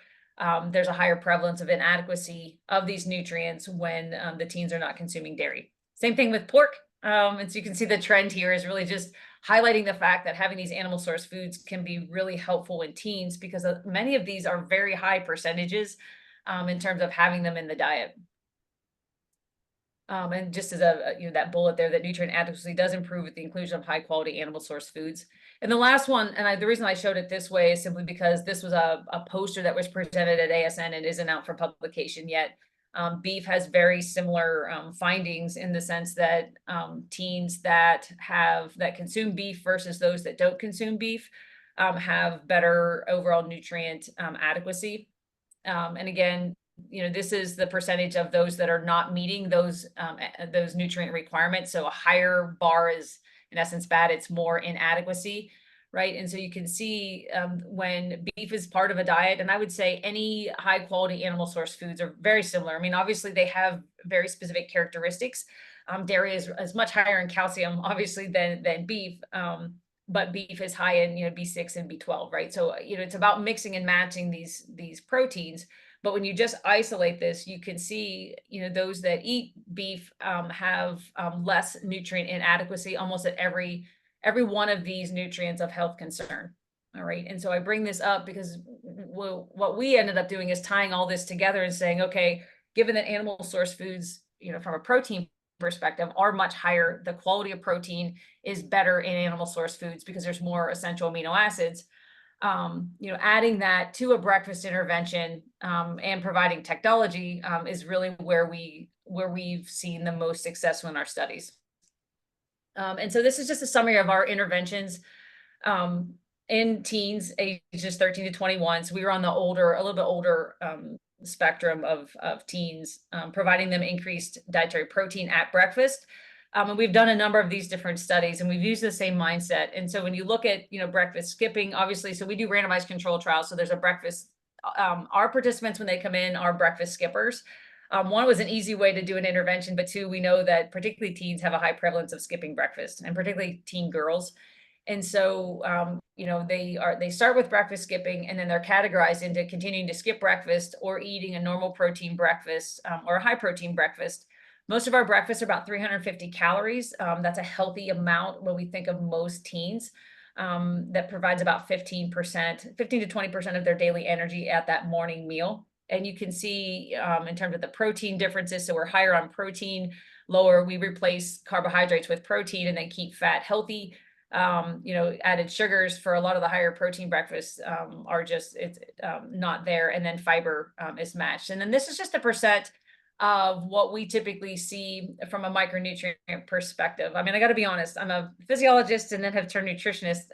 there's a higher prevalence of inadequacy of these nutrients when the teens are not consuming dairy. Same thing with pork. And so you can see the trend here is really just highlighting the fact that having these animal source foods can be really helpful in teens, because many of these are very high percentages in terms of having them in the diet. And just as that bullet there, that nutrient adequacy does improve with the inclusion of high quality animal source foods. And the last one, and the reason I showed it this way is simply because this was a poster that was presented at ASN and isn't out for publication yet. Beef has very similar findings in the sense that teens that consume beef versus those that don't consume beef have better overall nutrient adequacy. And again, you know, this is the percentage of those that are not meeting those nutrient requirements. So a higher bar is in essence bad. It's more inadequacy, right? And so you can see when beef is part of a diet, and I would say any high quality animal source foods are very similar. I mean, obviously they have very specific characteristics. Dairy is much higher in calcium, obviously, than beef. But beef is high in, you know, B6 and B12, right? So, you know, it's about mixing and matching these proteins. But when you just isolate this, you can see, you know, those that eat beef have less nutrient inadequacy almost at every one of these nutrients of health concern. All right. And so I bring this up because what we ended up doing is tying all this together and saying, okay, given that animal source foods, you know, from a protein perspective are much higher, the quality of protein is better in animal source foods because there's more essential amino acids. You know, adding that to a breakfast intervention and providing technology is really where we've seen the most success in our studies. And so this is just a summary of our interventions in teens ages 13 to 21. So we were on the a little bit older spectrum of teens, providing them increased dietary protein at breakfast. And we've done a number of these different studies, and we've used the same mindset. And so when you look at, you know, breakfast skipping, obviously, so we do randomized control trials. So there's a breakfast, our participants, when they come in, are breakfast skippers. One was an easy way to do an intervention, but two, we know that particularly teens have a high prevalence of skipping breakfast, and particularly teen girls. And so, you know, they start with breakfast skipping, and then they're categorized into continuing to skip breakfast or eating a normal protein breakfast or a high protein breakfast. Most of our breakfasts are about 350 calories. That's a healthy amount when we think of most teens. That provides about 15% to 20% of their daily energy at that morning meal. And you can see in terms of the protein differences, so we're higher on protein, lower, we replace carbohydrates with protein and then keep fat healthy. You know, added sugars for a lot of the higher protein breakfasts are just, it's not there. And then fiber is matched. And then this is just a percent of what we typically see from a micronutrient perspective. I mean, I got to be honest, I'm a physiologist and then have turned nutritionist.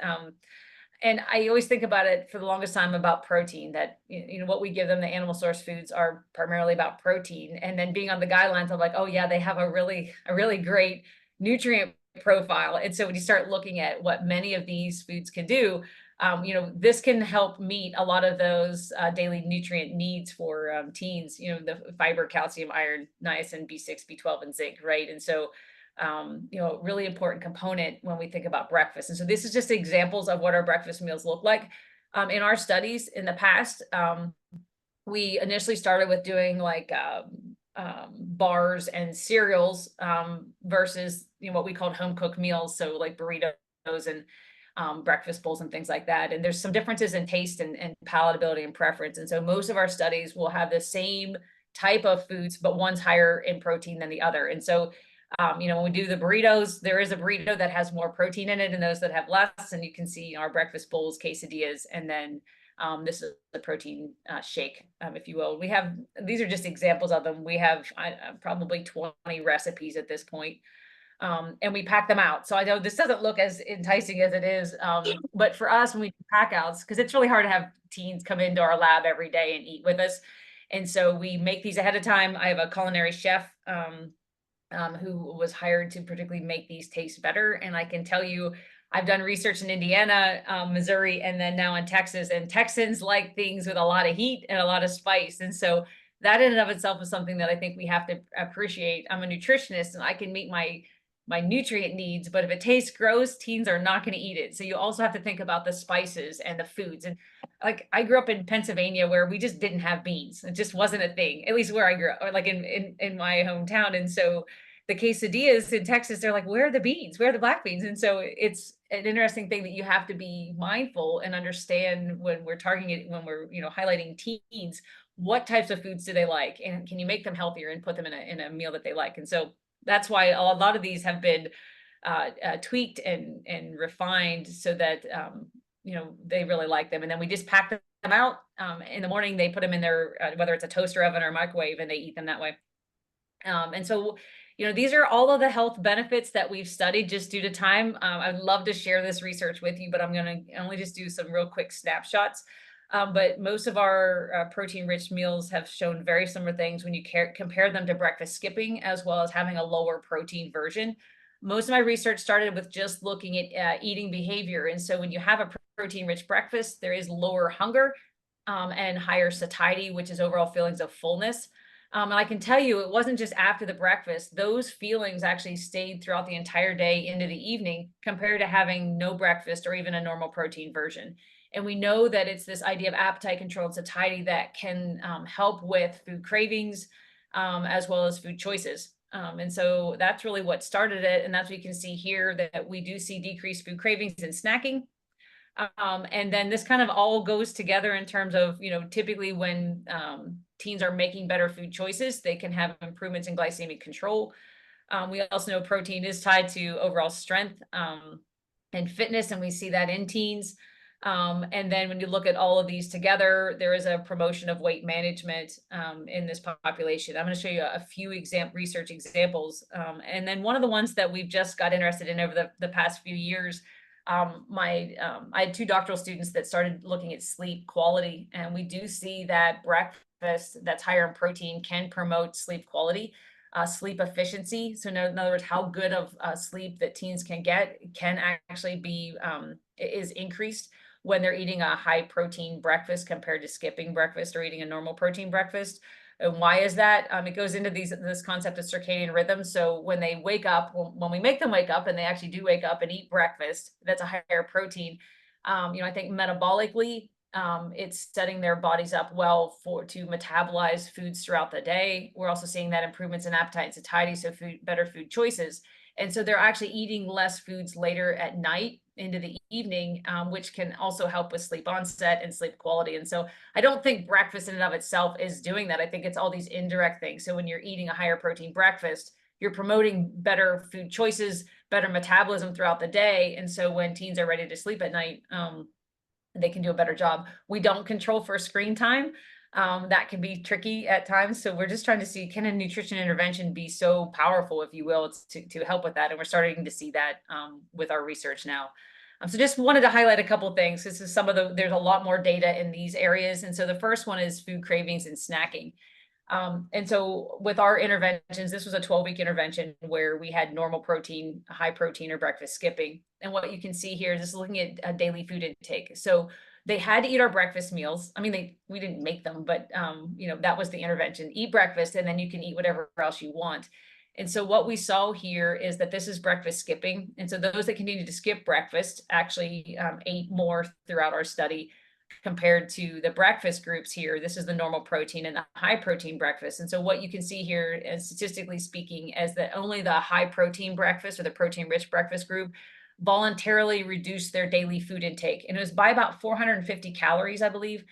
And I always think about it for the longest time about protein, that, you know, what we give them, the animal source foods are primarily about protein. And then being on the guidelines, I'm like, oh yeah, they have a really great nutrient profile. And so when you start looking at what many of these foods can do, you know, this can help meet a lot of those daily nutrient needs for teens, you know, the fiber, calcium, iron, niacin, B6, B12, and zinc, right? And so, you know, really important component when we think about breakfast. And so this is just examples of what our breakfast meals look like. In our studies in the past, we initially started with doing like bars and cereals versus, you know, what we called home cooked meals. So like burritos and breakfast bowls and things like that. And there's some differences in taste and palatability and preference. And so most of our studies will have the same type of foods, but one's higher in protein than the other. And so, you know, when we do the burritos, there is a burrito that has more protein in it and those that have less. And you can see our breakfast bowls, quesadillas, and then this is the protein shake, if you will. We have, these are just examples of them. We have probably 20 recipes at this point. And we pack them out. So I know this doesn't look as enticing as it is. But for us, when we do pack outs, because it's really hard to have teens come into our lab every day and eat with us. And so we make these ahead of time. I have a culinary chef who was hired to particularly make these taste better. And I can tell you, I've done research in Indiana, Missouri, and then now in Texas. And Texans like things with a lot of heat and a lot of spice. And so that in and of itself is something that I think we have to appreciate. I'm a nutritionist and I can meet my nutrient needs, but if it tastes gross, teens are not going to eat it. So you also have to think about the spices and the foods. And like I grew up in Pennsylvania where we just didn't have beans. It just wasn't a thing, at least where I grew up, or like in my hometown. And so the quesadillas in Texas, they're like, where are the beans? Where are the black beans? And so it's an interesting thing that you have to be mindful and understand when we're targeting, when we're, highlighting teens, what types of foods do they like? And can you make them healthier and put them in a meal that they like? And so that's why a lot of these have been tweaked and refined so that, they really like them. And then we just pack them out in the morning. They put them in their, whether it's a toaster oven or microwave, and they eat them that way. And so, these are all of the health benefits that we've studied just due to time. I'd love to share this research with you, but I'm going to only just do some real quick snapshots. But most of our protein-rich meals have shown very similar things when you compare them to breakfast skipping, as well as having a lower protein version. Most of my research started with just looking at eating behavior. And so when you have a protein-rich breakfast, there is lower hunger and higher satiety, which is overall feelings of fullness. And I can tell you, it wasn't just after the breakfast. Those feelings actually stayed throughout the entire day into the evening compared to having no breakfast or even a normal protein version. And we know that it's this idea of appetite control and satiety that can help with food cravings as well as food choices. And so that's really what started it. And that's what you can see here, that we do see decreased food cravings and snacking. And then this kind of all goes together in terms of, typically when teens are making better food choices, they can have improvements in glycemic control. We also know protein is tied to overall strength and fitness, and we see that in teens. And then when you look at all of these together, there is a promotion of weight management in this population. I'm going to show you a few research examples. And then one of the ones that we've just got interested in over the past few years, I had 2 doctoral students that started looking at sleep quality, and we do see that breakfast that's higher in protein can promote sleep quality, sleep efficiency. So in other words, how good of sleep that teens can get can actually be is increased when they're eating a high protein breakfast compared to skipping breakfast or eating a normal protein breakfast. And why is that? It goes into this concept of circadian rhythm. So when they wake up, when we make them wake up, and they actually do wake up and eat breakfast, that's a higher protein. I think metabolically, it's setting their bodies up well to metabolize foods throughout the day. We're also seeing that improvements in appetite and satiety, so better food choices. And so they're actually eating less foods later at night into the evening, which can also help with sleep onset and sleep quality. And so I don't think breakfast in and of itself is doing that. I think it's all these indirect things. So when you're eating a higher protein breakfast, you're promoting better food choices, better metabolism throughout the day. And so when teens are ready to sleep at night, they can do a better job. We don't control for screen time. That can be tricky at times. So we're just trying to see, can a nutrition intervention be so powerful, if you will, to help with that? And we're starting to see that with our research now. So just wanted to highlight a couple of things. This is there's a lot more data in these areas. And so the first one is food cravings and snacking. And so with our interventions, this was a 12-week intervention where we had normal protein, high protein, or breakfast skipping. And what you can see here is just looking at a daily food intake. So they had to eat our breakfast meals. I mean, we didn't make them, but that was the intervention. Eat breakfast, and then you can eat whatever else you want. And so what we saw here is that this is breakfast skipping. And so those that continued to skip breakfast actually ate more throughout our study compared to the breakfast groups here. This is the normal protein and the high protein breakfast. And so what you can see here, and statistically speaking, is that only the high protein breakfast or the protein rich breakfast group voluntarily reduced their daily food intake. And it was by about 450 calories, I believe.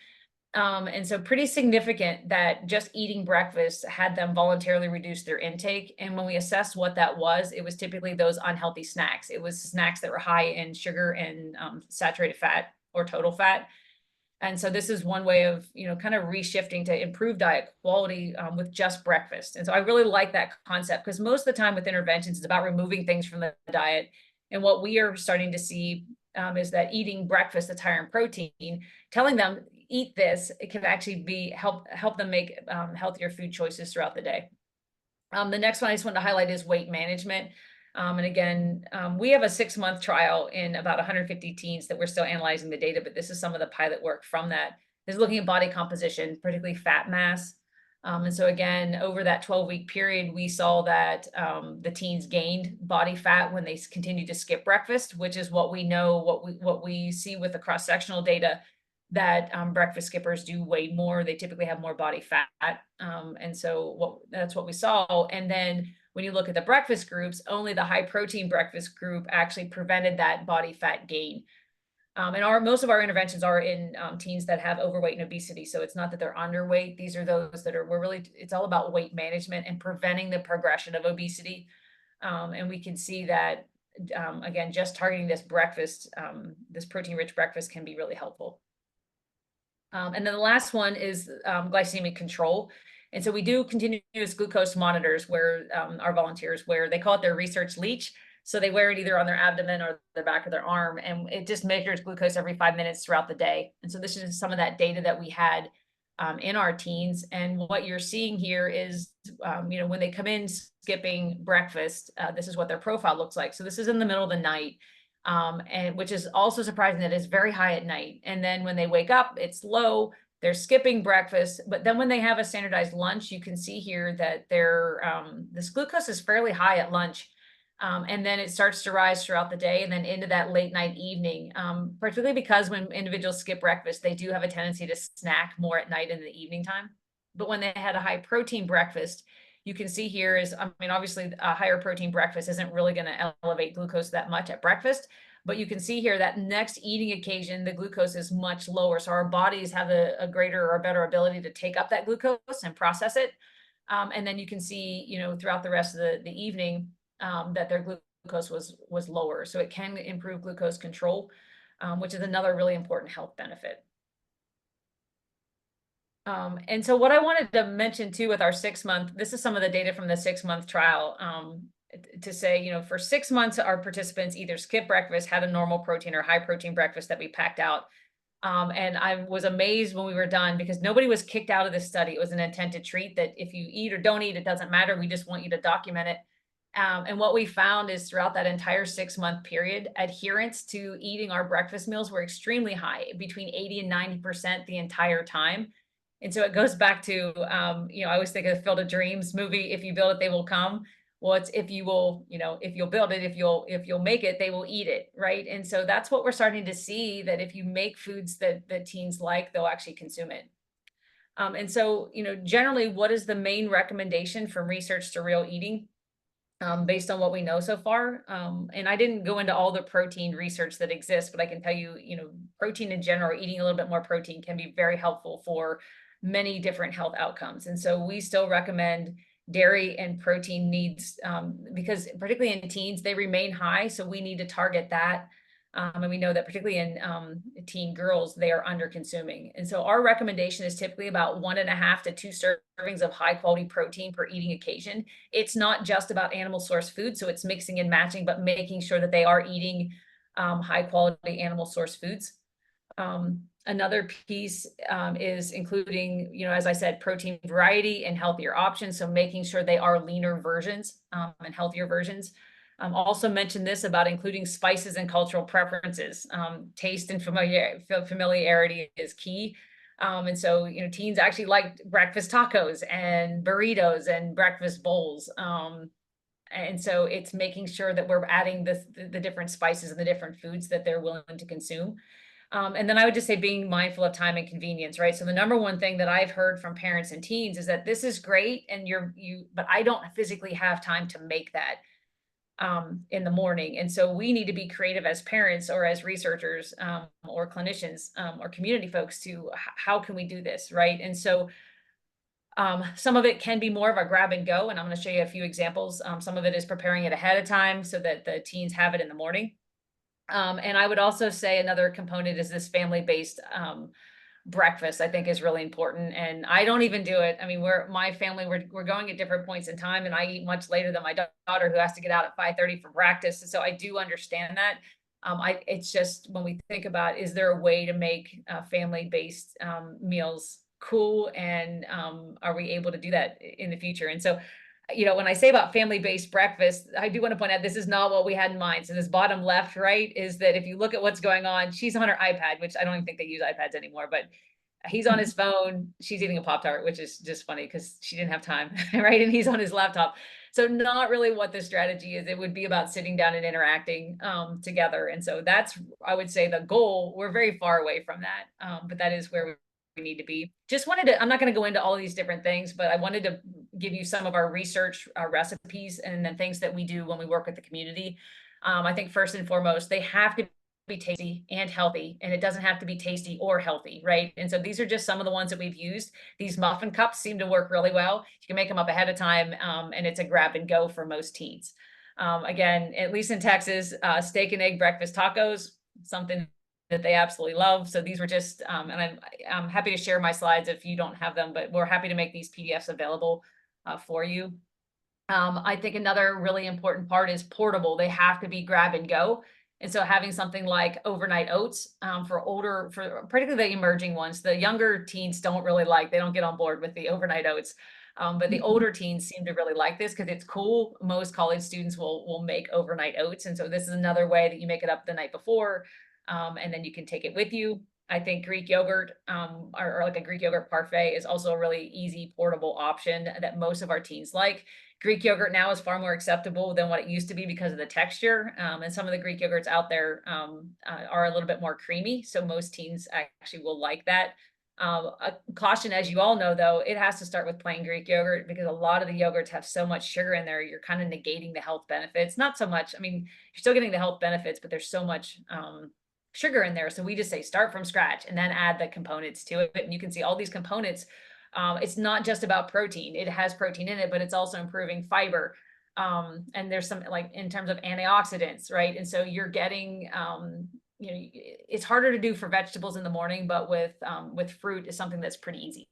And so pretty significant that just eating breakfast had them voluntarily reduce their intake. And when we assessed what that was, it was typically those unhealthy snacks. It was snacks that were high in sugar and saturated fat or total fat. And so this is one way of, kind of reshifting to improve diet quality with just breakfast. And so I really like that concept, because most of the time with interventions, it's about removing things from the diet. And what we are starting to see is that eating breakfast that's higher in protein, telling them eat this, it can actually help them make healthier food choices throughout the day. The next one I just wanted to highlight is weight management. And again, we have a 6-month trial in about 150 teens that we're still analyzing the data, but this is some of the pilot work from that. Is looking at body composition, particularly fat mass. And so again, over that 12-week period, we saw that the teens gained body fat when they continued to skip breakfast, which is what we know, what we see with the cross-sectional data, that breakfast skippers do weigh more. They typically have more body fat. And so that's what we saw. And then when you look at the breakfast groups, only the high protein breakfast group actually prevented that body fat gain. And most of our interventions are in teens that have overweight and obesity. So it's not that they're underweight. These are those that it's all about weight management and preventing the progression of obesity. And we can see that, again, just targeting this breakfast, this protein-rich breakfast can be really helpful. And then the last one is glycemic control. And so we do continuous glucose monitors where our volunteers wear, they call it their research leech. So they wear it either on their abdomen or the back of their arm, and it just measures glucose every 5 minutes throughout the day. And so this is some of that data that we had in our teens. And what you're seeing here is, when they come in skipping breakfast, this is what their profile looks like. So this is in the middle of the night. And which is also surprising that it's very high at night. And then when they wake up, it's low. They're skipping breakfast, but then when they have a standardized lunch, you can see here that this glucose is fairly high at lunch. And then it starts to rise throughout the day and then into that late night evening, particularly because when individuals skip breakfast, they do have a tendency to snack more at night in the evening time. But when they had a high protein breakfast, you can see here is, obviously a higher protein breakfast isn't really going to elevate glucose that much at breakfast, but you can see here that next eating occasion, the glucose is much lower. So our bodies have a greater or better ability to take up that glucose and process it. And then you can see, throughout the rest of the evening, that their glucose was lower. So it can improve glucose control, which is another really important health benefit. And so what I wanted to mention too with our 6-month, this is some of the data from the 6-month trial, to say, for 6 months, our participants either skipped breakfast, had a normal protein or high protein breakfast that we packed out. And I was amazed when we were done, because nobody was kicked out of this study. It was an intent to treat, that if you eat or don't eat, it doesn't matter. We just want you to document it. And what we found is throughout that entire 6-month period, adherence to eating our breakfast meals were extremely high, between 80 and 90% the entire time. And so it goes back to, I always think of the Field of Dreams movie, if you build it, they will come. Well, it's if you'll build it, if you'll make it, they will eat it, right? And so that's what we're starting to see, that if you make foods that teens like, they'll actually consume it. And so, generally, what is the main recommendation from research to real eating? Based on what we know so far. And I didn't go into all the protein research that exists, but I can tell you, protein in general, eating a little bit more protein can be very helpful for many different health outcomes. And so we still recommend dairy and protein needs, because particularly in teens, they remain high. So we need to target that. And we know that particularly in teen girls, they are under consuming. And so our recommendation is typically about 1.5 to 2 servings of high quality protein per eating occasion. It's not just about animal source food, so it's mixing and matching, but making sure that they are eating high quality animal source foods. Another piece is including, as I said, protein variety and healthier options. So making sure they are leaner versions and healthier versions. Also mentioned this about including spices and cultural preferences. Taste and familiarity is key. And so, teens actually like breakfast tacos and burritos and breakfast bowls. And so it's making sure that we're adding the different spices and the different foods that they're willing to consume. And then I would just say being mindful of time and convenience, right? So the number one thing that I've heard from parents and teens is that this is great, and but I don't physically have time to make that in the morning. And so we need to be creative as parents or as researchers or clinicians or community folks to how can we do this, right? And so some of it can be more of a grab and go, and I'm going to show you a few examples. Some of it is preparing it ahead of time so that the teens have it in the morning. And I would also say another component is this family-based breakfast, I think, is really important. And I don't even do it. I mean, my family, we're going at different points in time, and I eat much later than my daughter, who has to get out at 5:30 for practice. So I do understand that. It's just, when we think about, is there a way to make family-based meals cool, and are we able to do that in the future? And so, when I say about family-based breakfast, I do want to point out this is not what we had in mind. So this bottom left, right, is that if you look at what's going on, she's on her iPad, which I don't even think they use iPads anymore, but he's on his phone, she's eating a Pop-Tart, which is just funny because she didn't have time, right? And he's on his laptop. So not really what the strategy is. It would be about sitting down and interacting together. And so that's, I would say, the goal. We're very far away from that, but that is where we need to be. Just wanted to, I'm not going to go into all of these different things, but I wanted to give you some of our research recipes and then things that we do when we work with the community. I think first and foremost, they have to be tasty and healthy, and it doesn't have to be tasty or healthy, right? And so these are just some of the ones that we've used. These muffin cups seem to work really well. You can make them up ahead of time, and it's a grab and go for most teens. Again, at least in Texas, steak and egg breakfast tacos, something that they absolutely love. So these were just, and I'm happy to share my slides if you don't have them, but we're happy to make these PDFs available for you. I think another really important part is portable. They have to be grab and go. And so having something like overnight oats for particularly the emerging ones, the younger teens don't really they don't get on board with the overnight oats. But the older teens seem to really like this because it's cool. Most college students will make overnight oats. And so this is another way that you make it up the night before, and then you can take it with you. I think Greek yogurt or like a Greek yogurt parfait is also a really easy portable option that most of our teens like. Greek yogurt now is far more acceptable than what it used to be because of the texture. And some of the Greek yogurts out there are a little bit more creamy. So most teens actually will like that. A caution, as you all know, though, it has to start with plain Greek yogurt because a lot of the yogurts have so much sugar in there, you're kind of negating the health benefits. Not so much, I mean, you're still getting the health benefits, but there's so much sugar in there. So we just say start from scratch and then add the components to it. And you can see all these components. It's not just about protein. It has protein in it, but it's also improving fiber. And there's some in terms of antioxidants, right? And so you're getting, it's harder to do for vegetables in the morning, but with fruit is something that's pretty easy.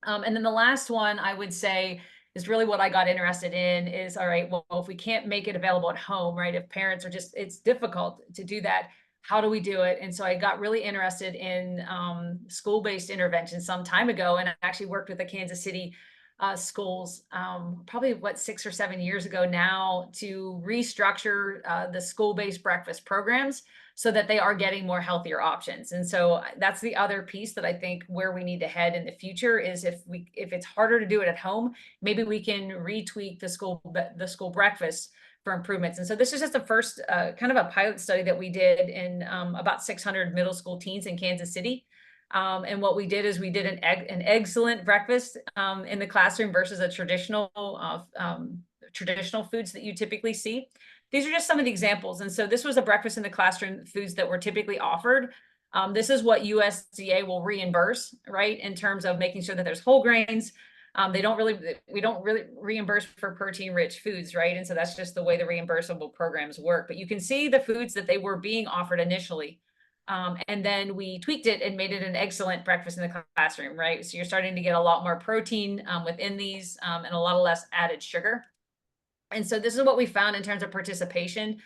And then the last one I would say is really what I got interested in is, all right, well, if we can't make it available at home, right? If parents are it's difficult to do that. How do we do it? And so I got really interested in school-based intervention some time ago, and I actually worked with the Kansas City schools probably 6 or 7 years ago now to restructure the school-based breakfast programs so that they are getting more healthier options. And so that's the other piece that I think where we need to head in the future is if it's harder to do it at home, maybe we can retweak the school breakfast for improvements. And so this is just the first kind of a pilot study that we did in about 600 middle school teens in Kansas City. And what we did is we did an excellent breakfast in the classroom versus a traditional foods that you typically see. These are just some of the examples. And so this was a breakfast in the classroom foods that were typically offered. This is what USDA will reimburse, right? In terms of making sure that there's whole grains. We don't really reimburse for protein rich foods, right? And so that's just the way the reimbursable programs work. But you can see the foods that they were being offered initially. And then we tweaked it and made it an excellent breakfast in the classroom, right? So you're starting to get a lot more protein within these and a lot less added sugar. And so this is what we found in terms of participation.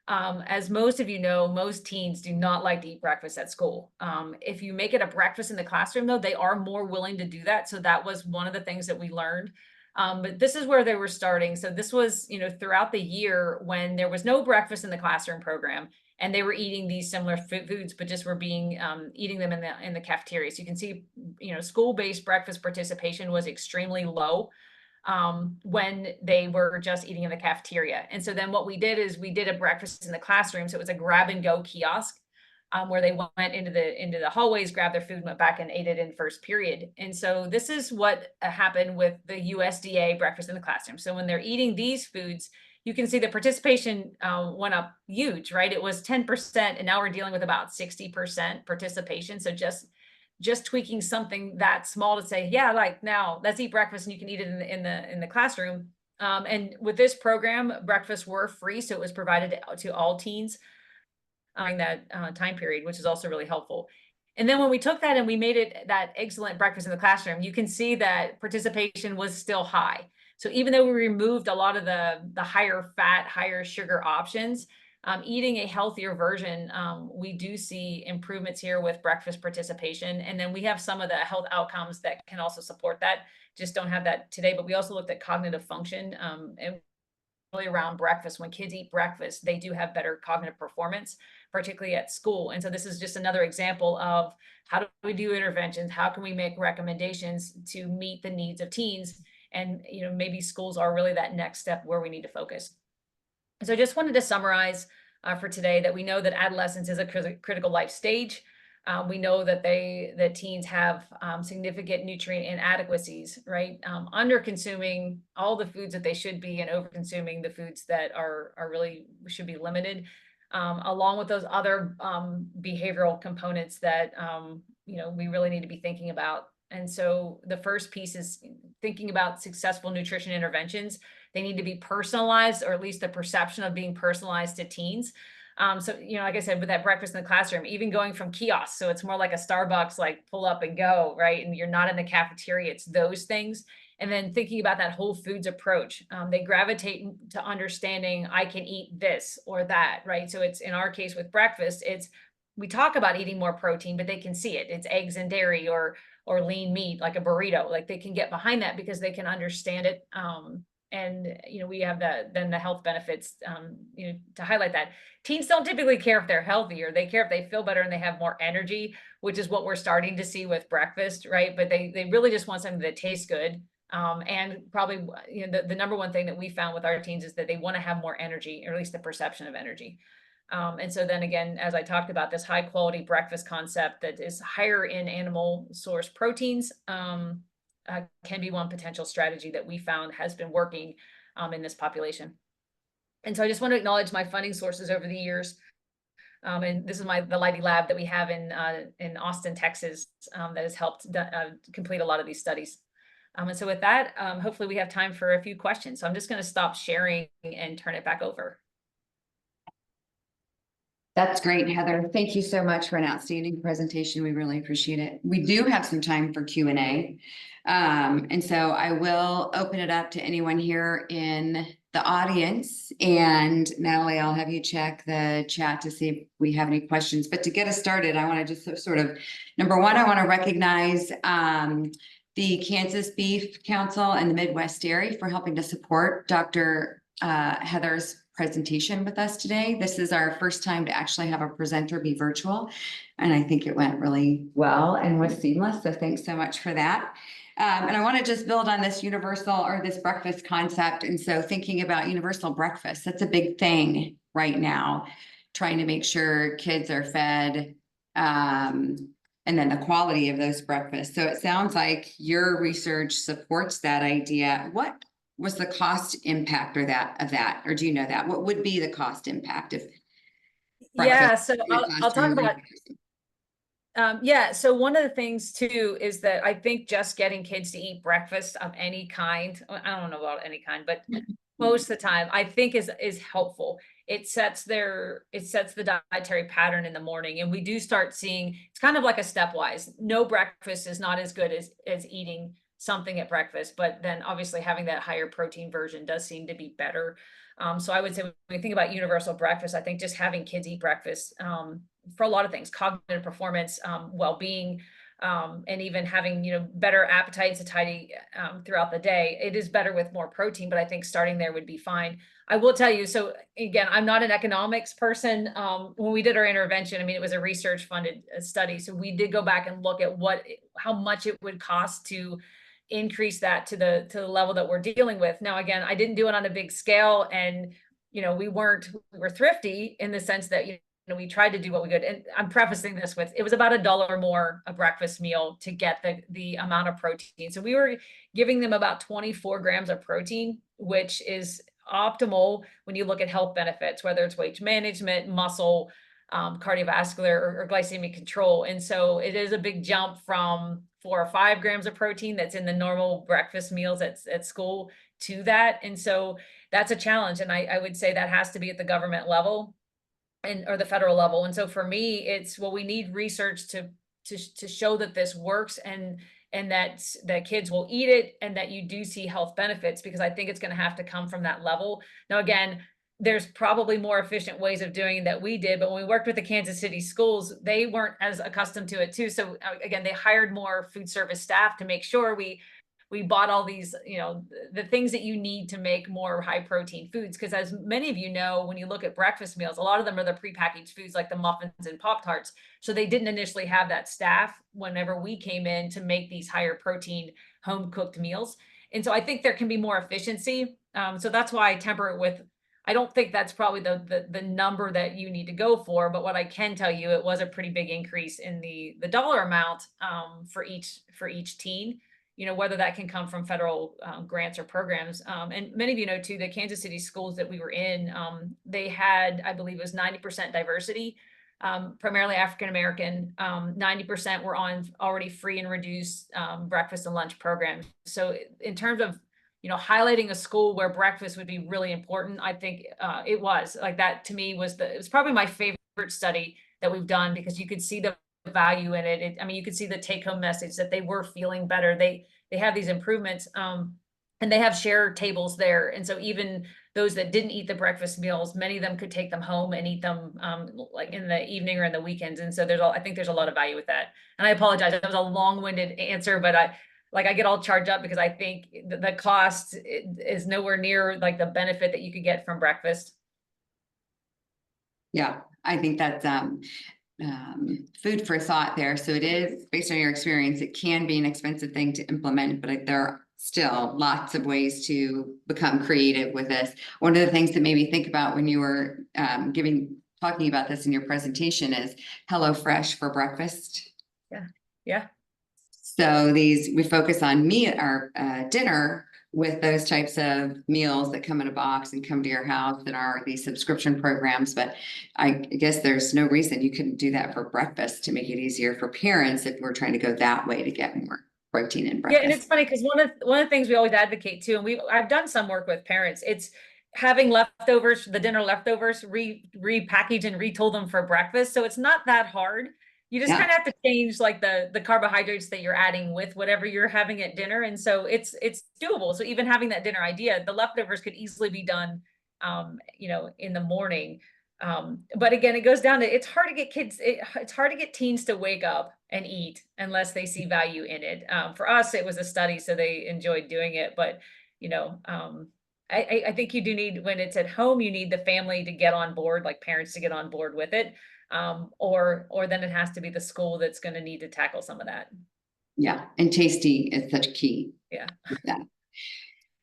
As most of you know, most teens do not like to eat breakfast at school. If you make it a breakfast in the classroom, though, they are more willing to do that. So that was one of the things that we learned. But this is where they were starting. So this was, throughout the year when there was no breakfast in the classroom program, and they were eating these similar foods, but just were eating them in the cafeteria. So you can see, school-based breakfast participation was extremely low when they were just eating in the cafeteria. And so then what we did is we did a breakfast in the classroom. So it was a grab and go kiosk where they went into the hallways, grabbed their food, went back and ate it in first period. And so this is what happened with the USDA breakfast in the classroom. So when they're eating these foods, you can see the participation went up huge, right? It was 10%, and now we're dealing with about 60% participation. So just tweaking something that small to say, yeah, now let's eat breakfast and you can eat it in the classroom. And with this program, breakfasts were free. So it was provided to all teens during that time period, which is also really helpful. And then when we took that and we made it that excellent breakfast in the classroom, you can see that participation was still high. So even though we removed a lot of the higher fat, higher sugar options, eating a healthier version, we do see improvements here with breakfast participation. And then we have some of the health outcomes that can also support that. Just don't have that today, but we also looked at cognitive function and really around breakfast. When kids eat breakfast, they do have better cognitive performance, particularly at school. And so this is just another example of how do we do interventions? How can we make recommendations to meet the needs of teens? And, you know, maybe schools are really that next step where we need to focus. So I just wanted to summarize for today that we know that adolescence is a critical life stage. We know that the teens have significant nutrient inadequacies, right? Under consuming all the foods that they should be and over consuming the foods that are really should be limited, along with those other behavioral components that you know, we really need to be thinking about. And so the first piece is thinking about successful nutrition interventions. They need to be personalized, or at least the perception of being personalized to teens. So, you know, like I said, with that breakfast in the classroom, even going from kiosks, so it's more like a Starbucks, like pull up and go, right? And you're not in the cafeteria, it's those things. And then thinking about that whole foods approach, they gravitate to understanding I can eat this or that, right? So it's in our case with breakfast, we talk about eating more protein, but they can see it. It's eggs and dairy or lean meat, like a burrito. Like they can get behind that because they can understand it. And, you know, we have then the health benefits, you know, to highlight that. Teens don't typically care if they're healthier. They care if they feel better and they have more energy, which is what we're starting to see with breakfast, right? But they really just want something that tastes good. And probably, you know, the number one thing that we found with our teens is that they want to have more energy, or at least the perception of energy. And so then again, as I talked about, this high quality breakfast concept that is higher in animal source proteins can be one potential strategy that we found has been working in this population. And so I just want to acknowledge my funding sources over the years. And this is the Leidy Lab that we have in Austin, Texas, that has helped complete a lot of these studies. And so with that, hopefully we have time for a few questions. So I'm just going to stop sharing and turn it back over. That's great, Heather. Thank you so much for an outstanding presentation. We really appreciate it. We do have some time for Q&A. And so I will open it up to anyone here in the audience. And Natalie, I'll have you check the chat to see if we have any questions. But to get us started, I want to just sort of, number one, I want to recognize the Kansas Beef Council and the Midwest Dairy for helping to support Dr. Heather's presentation with us today. This is our first time to actually have a presenter be virtual, and I think it went really well and was seamless. So thanks so much for that. And I want to just build on this universal or this breakfast concept. And so thinking about universal breakfast, that's a big thing right now, trying to make sure kids are fed, and then the quality of those breakfasts. So it sounds like your research supports that idea. What was the cost impact of that, or do you know that? What would be the cost impact of Yeah, so I'll talk about yeah, so one of the things too is that I think just getting kids to eat breakfast of any kind, I don't know about any kind, but most of the time I think is helpful. It sets the dietary pattern in the morning, and we do start seeing it's kind of like a stepwise. No breakfast is not as good as eating something at breakfast, but then obviously having that higher protein version does seem to be better. So I would say when we think about universal breakfast, I think just having kids eat breakfast for a lot of things, cognitive performance, well-being, and even having, you know, better appetite and satiety throughout the day. It is better with more protein, but I think starting there would be fine. I will tell you, so again, I'm not an economics person. When we did our intervention, I mean, it was a research funded study. So we did go back and look at how much it would cost to increase that to the level that we're dealing with. Now, again, I didn't do it on a big scale, and, you know, we were thrifty in the sense that, you know, we tried to do what we could. And I'm prefacing this with, it was about $1 more a breakfast meal to get the amount of protein. So we were giving them about 24 grams of protein, which is optimal when you look at health benefits, whether it's weight management, muscle, cardiovascular, or glycemic control. And so it is a big jump from 4 or 5 grams of protein that's in the normal breakfast meals at school to that. And so that's a challenge. And I would say that has to be at the government level or the federal level. And so for me, it's, well, we need research to to show that this works and that kids will eat it and that you do see health benefits, because I think it's going to have to come from that level. Now, again, there's probably more efficient ways of doing it that we did, but when we worked with the Kansas City schools, they weren't as accustomed to it too. So again, they hired more food service staff to make sure we bought all these, the things that you need to make more high protein foods. Because as many of you know, when you look at breakfast meals, a lot of them are the prepackaged foods like the muffins and Pop-Tarts. So they didn't initially have that staff whenever we came in to make these higher protein home cooked meals. And so I think there can be more efficiency. So that's why I temper it with, I don't think that's probably the number that you need to go for, but what I can tell you, it was a pretty big increase in the dollar amount for each teen, whether that can come from federal grants or programs. And many of you know too, the Kansas City schools that we were in, they had, I believe it was 90% diversity, primarily African-American, 90% were on already free and reduced breakfast and lunch programs. So in terms of highlighting a school where breakfast would be really important, I think it was like that to me it was probably my favorite study that we've done, because you could see the value in it. You could see the take home message that they were feeling better. They have these improvements and they have share tables there. And so even those that didn't eat the breakfast meals, many of them could take them home and eat them like in the evening or in the weekends. And so I think there's a lot of value with that. And I apologize, that was a long-winded answer, but I get all charged up because I think the cost is nowhere near like the benefit that you could get from breakfast. Yeah, I think that's food for thought there. So it is, based on your experience, it can be an expensive thing to implement, but there are still lots of ways to become creative with this. One of the things that made me think about when you were talking about this in your presentation is HelloFresh for breakfast. Yeah. So we focus on our dinner with those types of meals that come in a box and come to your house that are these subscription programs. But I guess there's no reason you couldn't do that for breakfast to make it easier for parents if we're trying to go that way to get more protein in breakfast. Yeah, and it's funny because one of the things we always advocate too, and I've done some work with parents, it's having leftovers, the dinner leftovers, repackage and retool them for breakfast. So it's not that hard. You just kind of have to change like the carbohydrates that you're adding with whatever you're having at dinner. And so it's doable. So even having that dinner idea, the leftovers could easily be done, in the morning. But again, it goes down to, it's hard to get it's hard to get teens to wake up and eat unless they see value in it. For us, it was a study, so they enjoyed doing it. But, I think you do need, when it's at home, you need the family to get on board, like parents to get on board with it. Or then it has to be the school that's going to need to tackle some of that. Yeah. And tasty is such key. Yeah.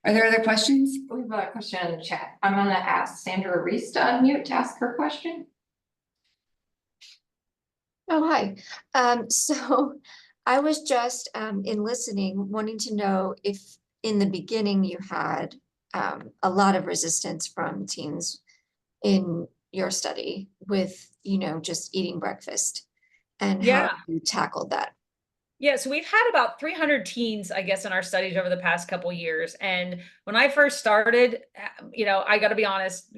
Are there other questions? We have a question in the chat. I'm going to ask Sandra Reese to unmute to ask her question. Oh, hi. So I was just in listening, wanting to know if in the beginning you had a lot of resistance from teens in your study with, just eating breakfast and how you tackled that. Yeah, so we've had about 300 teens, I guess, in our studies over the past couple of years. And when I first started, I got to be honest,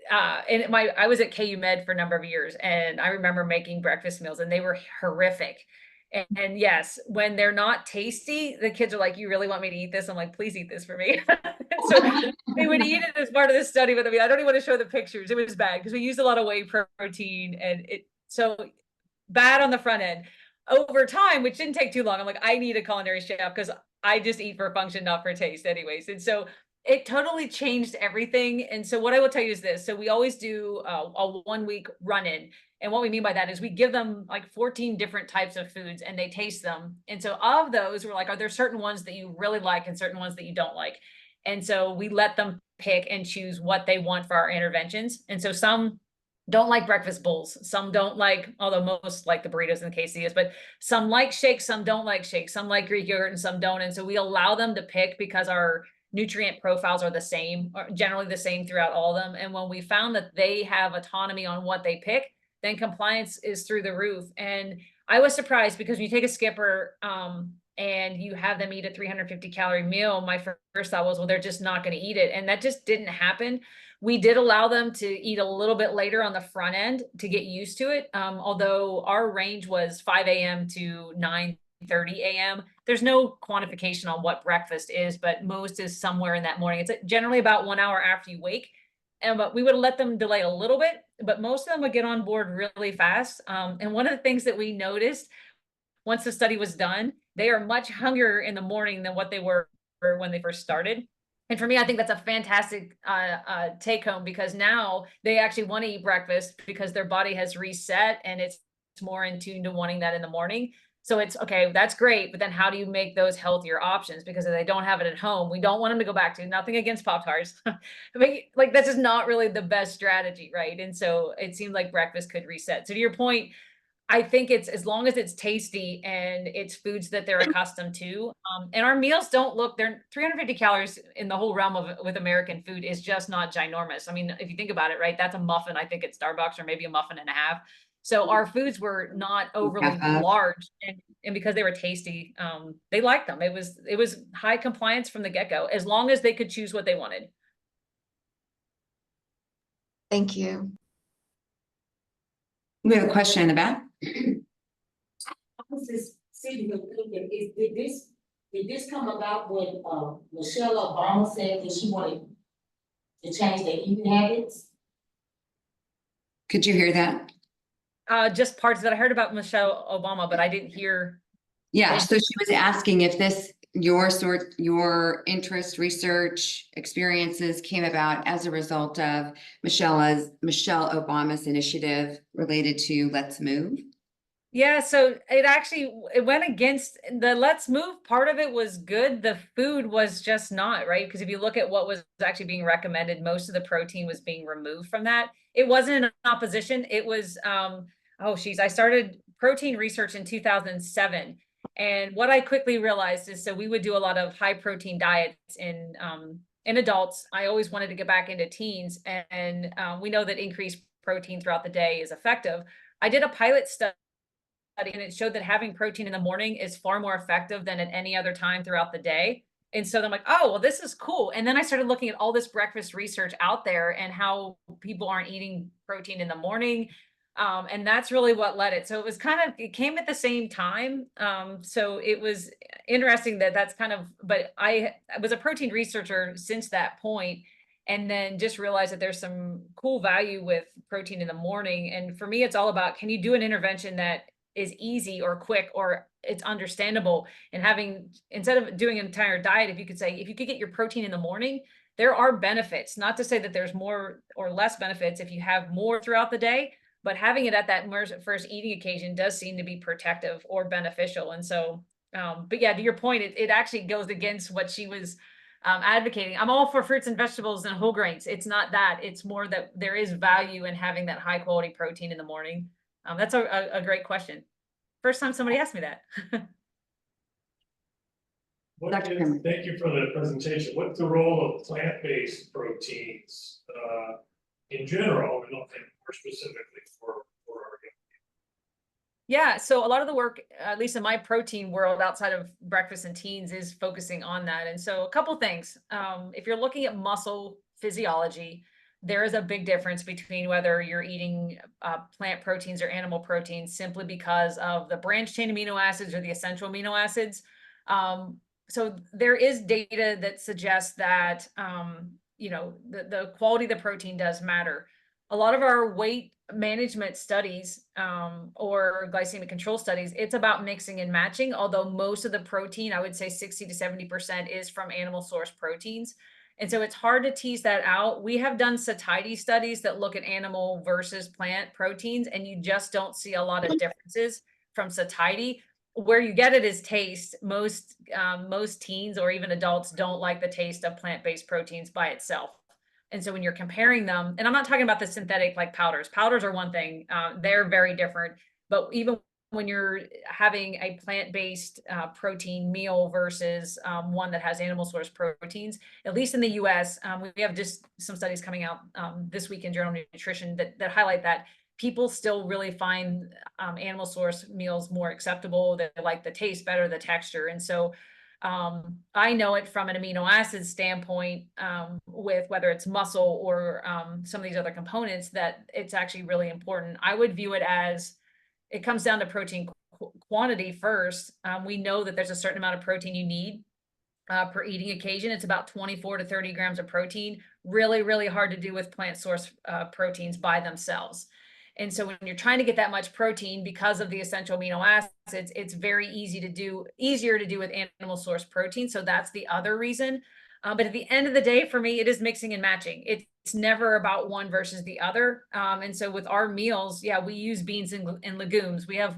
I was at KU Med for a number of years, and I remember making breakfast meals, and they were horrific. And yes, when they're not tasty, the kids are like, "You really want me to eat this?" I'm like, "Please eat this for me." So they would eat it as part of the study, but I don't even want to show the pictures. It was bad because we used a lot of whey protein, and so bad on the front end. Over time, which didn't take too long, I'm like, I need a culinary chef because I just eat for function, not for taste anyways. And so it totally changed everything. And so what I will tell you is this. So we always do a 1 week run-in. And what we mean by that is we give them like 14 different types of foods and they taste them. And so of those, we're like, are there certain ones that you really like and certain ones that you don't like? And so we let them pick and choose what they want for our interventions. And so some don't like breakfast bowls. Some don't like, although most like the burritos and the quesadillas, but some like shakes, some don't like shakes, some like Greek yogurt and some don't. And so we allow them to pick because our nutrient profiles are the same, or generally the same throughout all of them. And when we found that they have autonomy on what they pick, then compliance is through the roof. And I was surprised because when you take a skipper, and you have them eat a 350 calorie meal, my first thought was, well, they're just not going to eat it. And that just didn't happen. We did allow them to eat a little bit later on the front end to get used to it. Although our range was 5 a.m. to 9:30 a.m. There's no quantification on what breakfast is, but most is somewhere in that morning. It's generally about 1 hour after you wake. But we would let them delay a little bit, but most of them would get on board really fast. And one of the things that we noticed once the study was done, they are much hungrier in the morning than what they were when they first started. And for me, I think that's a fantastic take home, because now they actually want to eat breakfast because their body has reset and it's more in tune to wanting that in the morning. So it's okay, that's great. But then how do you make those healthier options? Because if they don't have it at home, we don't want them to go back to, nothing against Pop-Tarts. Like that's just not really the best strategy, right? And so it seemed like breakfast could reset. So to your point, I think it's, as long as it's tasty and it's foods that they're accustomed to. And our meals don't look, they're 350 calories in the whole realm of with American food is just not ginormous. I mean, if you think about it, right, that's a muffin, I think at Starbucks, or maybe a muffin and a half. So our foods were not overly large, and because they were tasty, they liked them. It was high compliance from the get-go, as long as they could choose what they wanted. Thank you. We have a question in the back. I was just sitting here thinking, did this come about when Michelle Obama said that she wanted to change their eating habits? Could you hear that? Just parts that I heard about Michelle Obama, but I didn't hear. Yeah, so she was asking if this, your interest, research, experiences came about as a result of Michelle Obama's initiative related to Let's Move. Yeah, so it went against the Let's Move. Part of it was good. The food was just not, right? Because if you look at what was actually being recommended, most of the protein was being removed from that. It wasn't in opposition. It was, I started protein research in 2007. And what I quickly realized is, so we would do a lot of high protein diets in adults. I always wanted to get back into teens, and we know that increased protein throughout the day is effective. I did a pilot study, and it showed that having protein in the morning is far more effective than at any other time throughout the day. And so I'm like, oh, well, this is cool. And then I started looking at all this breakfast research out there and how people aren't eating protein in the morning. And that's really what led it. So it came at the same time. So it was interesting that's but I was a protein researcher since that point, and then just realized that there's some cool value with protein in the morning. And for me, it's all about, can you do an intervention that is easy or quick or it's understandable, and instead of doing an entire diet, if you could get your protein in the morning, there are benefits. Not to say that there's more or less benefits if you have more throughout the day, but having it at that first eating occasion does seem to be protective or beneficial. And so, but yeah, to your point, it actually goes against what she was advocating. I'm all for fruits and vegetables and whole grains. It's not that, it's more that there is value in having that high quality protein in the morning. That's a great question. First time somebody asked me that. Thank you for the presentation. What's the role of plant-based proteins in general? I don't think more specifically for our Yeah, so a lot of the work, at least in my protein world outside of breakfast and teens, is focusing on that. And so a couple things. If you're looking at muscle physiology, there is a big difference between whether you're eating plant proteins or animal proteins, simply because of the branched chain amino acids or the essential amino acids. So there is data that suggests that, the quality of the protein does matter. A lot of our weight management studies or glycemic control studies, it's about mixing and matching, although most of the protein, I would say 60 to 70%, is from animal source proteins. And so it's hard to tease that out. We have done satiety studies that look at animal versus plant proteins, and you just don't see a lot of differences from satiety. Where you get it is taste. Most teens or even adults don't like the taste of plant-based proteins by itself. And so when you're comparing them, and I'm not talking about the synthetic like powders. Powders are one thing. They're very different. But even when you're having a plant-based protein meal versus one that has animal source proteins, at least in the US, we have just some studies coming out this week in Journal of Nutrition that highlight that people still really find animal source meals more acceptable. They like the taste better, the texture. And so I know it from an amino acid standpoint, with whether it's muscle or some of these other components, that it's actually really important. I would view it as it comes down to protein quantity first. We know that there's a certain amount of protein you need per eating occasion. It's about 24 to 30 grams of protein. Really, really hard to do with plant source proteins by themselves. And so when you're trying to get that much protein because of the essential amino acids, it's very easier to do with animal source protein. So that's the other reason. But at the end of the day, for me, it is mixing and matching. It's never about one versus the other. And so with our meals, yeah, we use beans and legumes. We have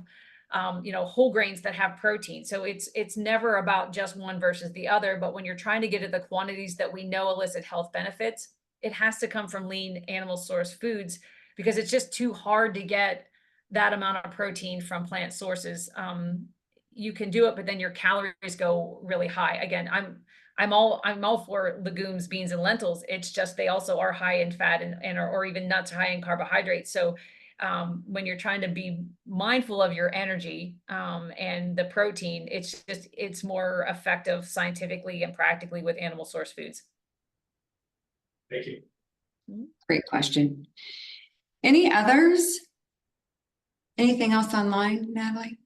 whole grains that have protein. So it's never about just one versus the other. But when you're trying to get at the quantities that we know elicit health benefits, it has to come from lean animal source foods, because it's just too hard to get that amount of protein from plant sources. You can do it, but then your calories go really high. Again, I'm all for legumes, beans, and lentils. It's just they also are high in fat or even nuts high in carbohydrates. So when you're trying to be mindful of your energy and the protein, it's more effective scientifically and practically with animal source foods. Thank you. Great question. Any others? Anything else online, Natalie?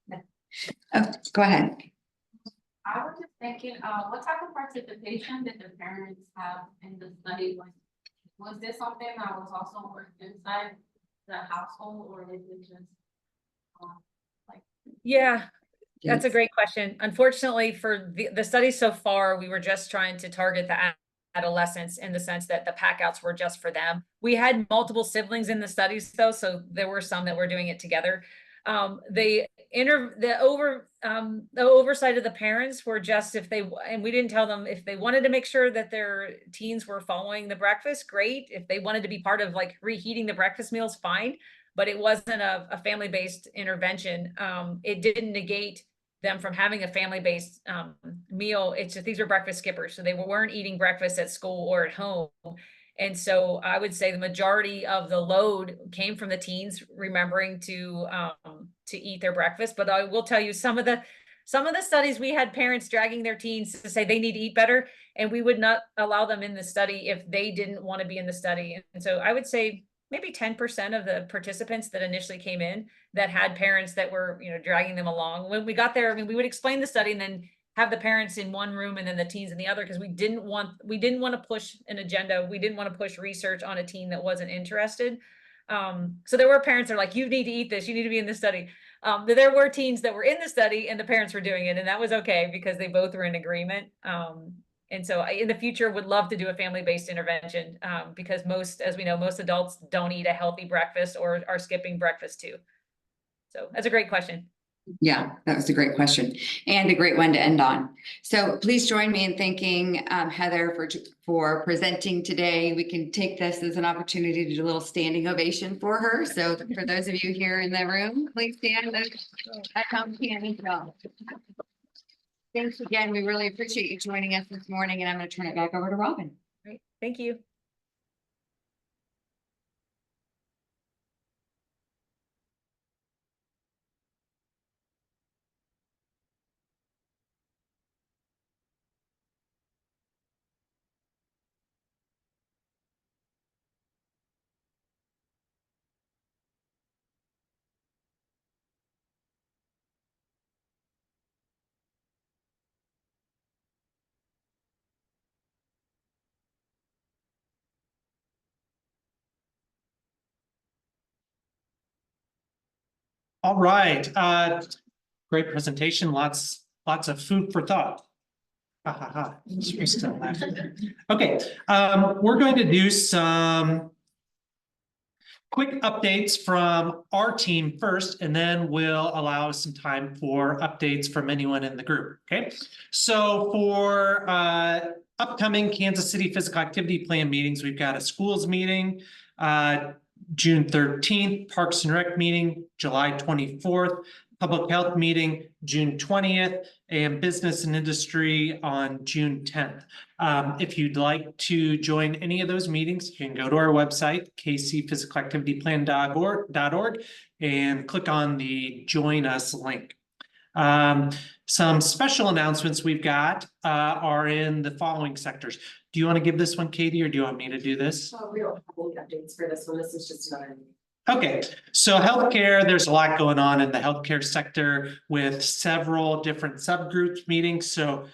Oh, go ahead. I was just thinking, what type of participation did the parents have in the study? Was this something that was also worked inside the household, or is it just Yeah, that's a great question. Unfortunately, for the study so far, we were just trying to target the adolescents in the sense that the pack outs were just for them. We had multiple siblings in the studies though, so there were some that were doing it together. The oversight of the parents were just and we didn't tell them if they wanted to make sure that their teens were following the breakfast, great. If they wanted to be part of like reheating the breakfast meals, fine. But it wasn't a family-based intervention. It didn't negate them from having a family-based meal. It's just these are breakfast skippers, so they weren't eating breakfast at school or at home. And so I would say the majority of the load came from the teens remembering to eat their breakfast. But I will tell you, some of the studies, we had parents dragging their teens to say they need to eat better, and we would not allow them in the study if they didn't want to be in the study. And so I would say maybe 10% of the participants that initially came in that had parents that were, dragging them along. When we got there, we would explain the study and then have the parents in one room and then the teens in the other, because we didn't want to push an agenda. We didn't want to push research on a teen that wasn't interested. So there were parents that are like, you need to eat this, you need to be in this study. But there were teens that were in the study and the parents were doing it, and that was okay because they both were in agreement. And so in the future would love to do a family-based intervention because as we know, most adults don't eat a healthy breakfast or are skipping breakfast too. So that's a great question. Yeah, that was a great question and a great one to end on. So please join me in thanking Heather for presenting today. We can take this as an opportunity to do a little standing ovation for her. So for those of you here in the room, please stand at home can as well. Thanks again. We really appreciate you joining us this morning, and I'm going to turn it back over to Robin. Great. Thank you. All right, great presentation, lots of food for thought. Ha ha ha, we're still laughing. Okay, we're going to do some quick updates from our team first, and then we'll allow some time for updates from anyone in the group, okay? So for upcoming Kansas City Physical Activity Plan meetings, we've got a schools meeting, June 13th, Parks and Rec meeting, July 24th, Public Health Meeting June 20th, and Business and Industry on June 10th. If you'd like to join any of those meetings, you can go to our website, kcphysicalactivityplan.org, and click on the Join Us link. Some special announcements we've got are in the following sectors. Do you want to give this one, Katie, or do you want me to do this? We don't have any updates for this one. This is just another. Okay, so healthcare, there's a lot going on in the healthcare sector with several different subgroups meeting. So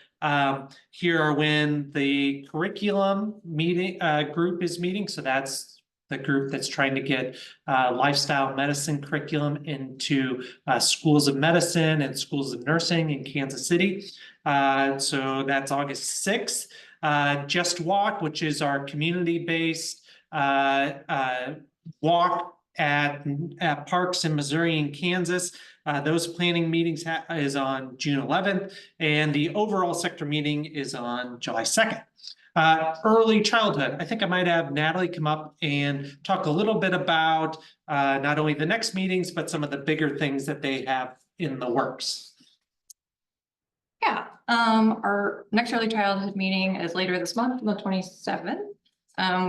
here are when the curriculum meeting group is meeting. So that's the group that's trying to get lifestyle medicine curriculum into schools of medicine and schools of nursing in Kansas City. So that's August 6th. Just Walk, which is our community-based walk at parks in Missouri and Kansas. Those planning meetings is on June 11th, and the overall sector meeting is on July 2nd. Early childhood. I think I might have Natalie come up and talk a little bit about not only the next meetings, but some of the bigger things that they have in the works. Yeah, our next early childhood meeting is later this month, on the 27th.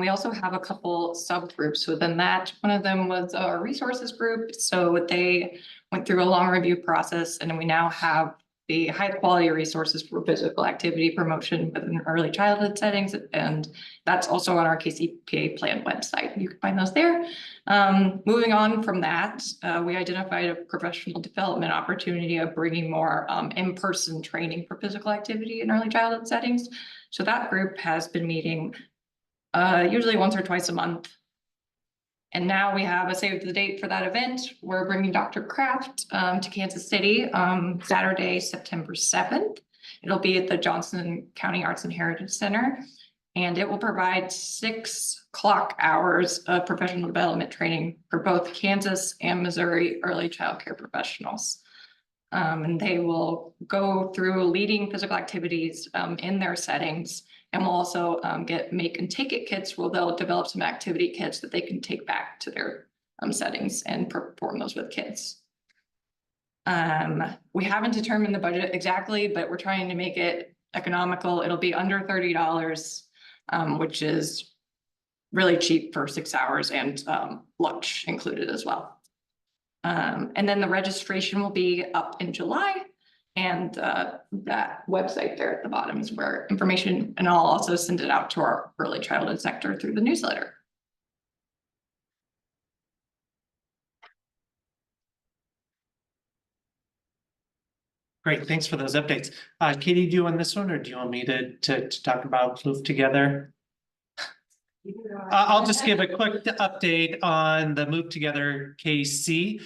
We also have a couple subgroups within that. One of them was our resources group. So they went through a long review process, and we now have the high quality resources for physical activity promotion within early childhood settings. And that's also on our KCPA plan website. You can find those there. Moving on from that, we identified a professional development opportunity of bringing more in-person training for physical activity in early childhood settings. So that group has been meeting usually once or twice a month. And now we have a save the date for that event. We're bringing Dr. Kraft to Kansas City Saturday, September 7th. It'll be at the Johnson County Arts and Heritage Center, and it will provide 6 clock hours of professional development training for both Kansas and Missouri early child care professionals. And they will go through leading physical activities in their settings. And we'll also get make and take it kits where they'll develop some activity kits that they can take back to their settings and perform those with kids. We haven't determined the budget exactly, but we're trying to make it economical. It'll be under $30, which is really cheap for 6 hours and lunch included as well. And then the registration will be up in July. And that website there at the bottom is where information, and I'll also send it out to our early childhood sector through the newsletter. Great, thanks for those updates. Katie, do you want this one, or do you want me to talk about Move Together? I'll just give a quick update on the Move Together KC.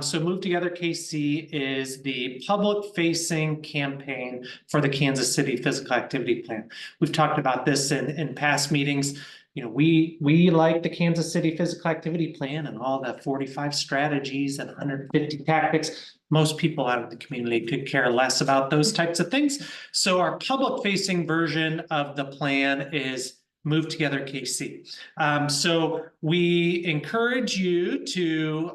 So Move Together KC is the public-facing campaign for the Kansas City Physical Activity Plan. We've talked about this in past meetings. You know, we like the Kansas City Physical Activity Plan and all the 45 strategies and 150 tactics. Most people out of the community could care less about those types of things. So our public-facing version of the plan is Move Together KC. So we encourage you to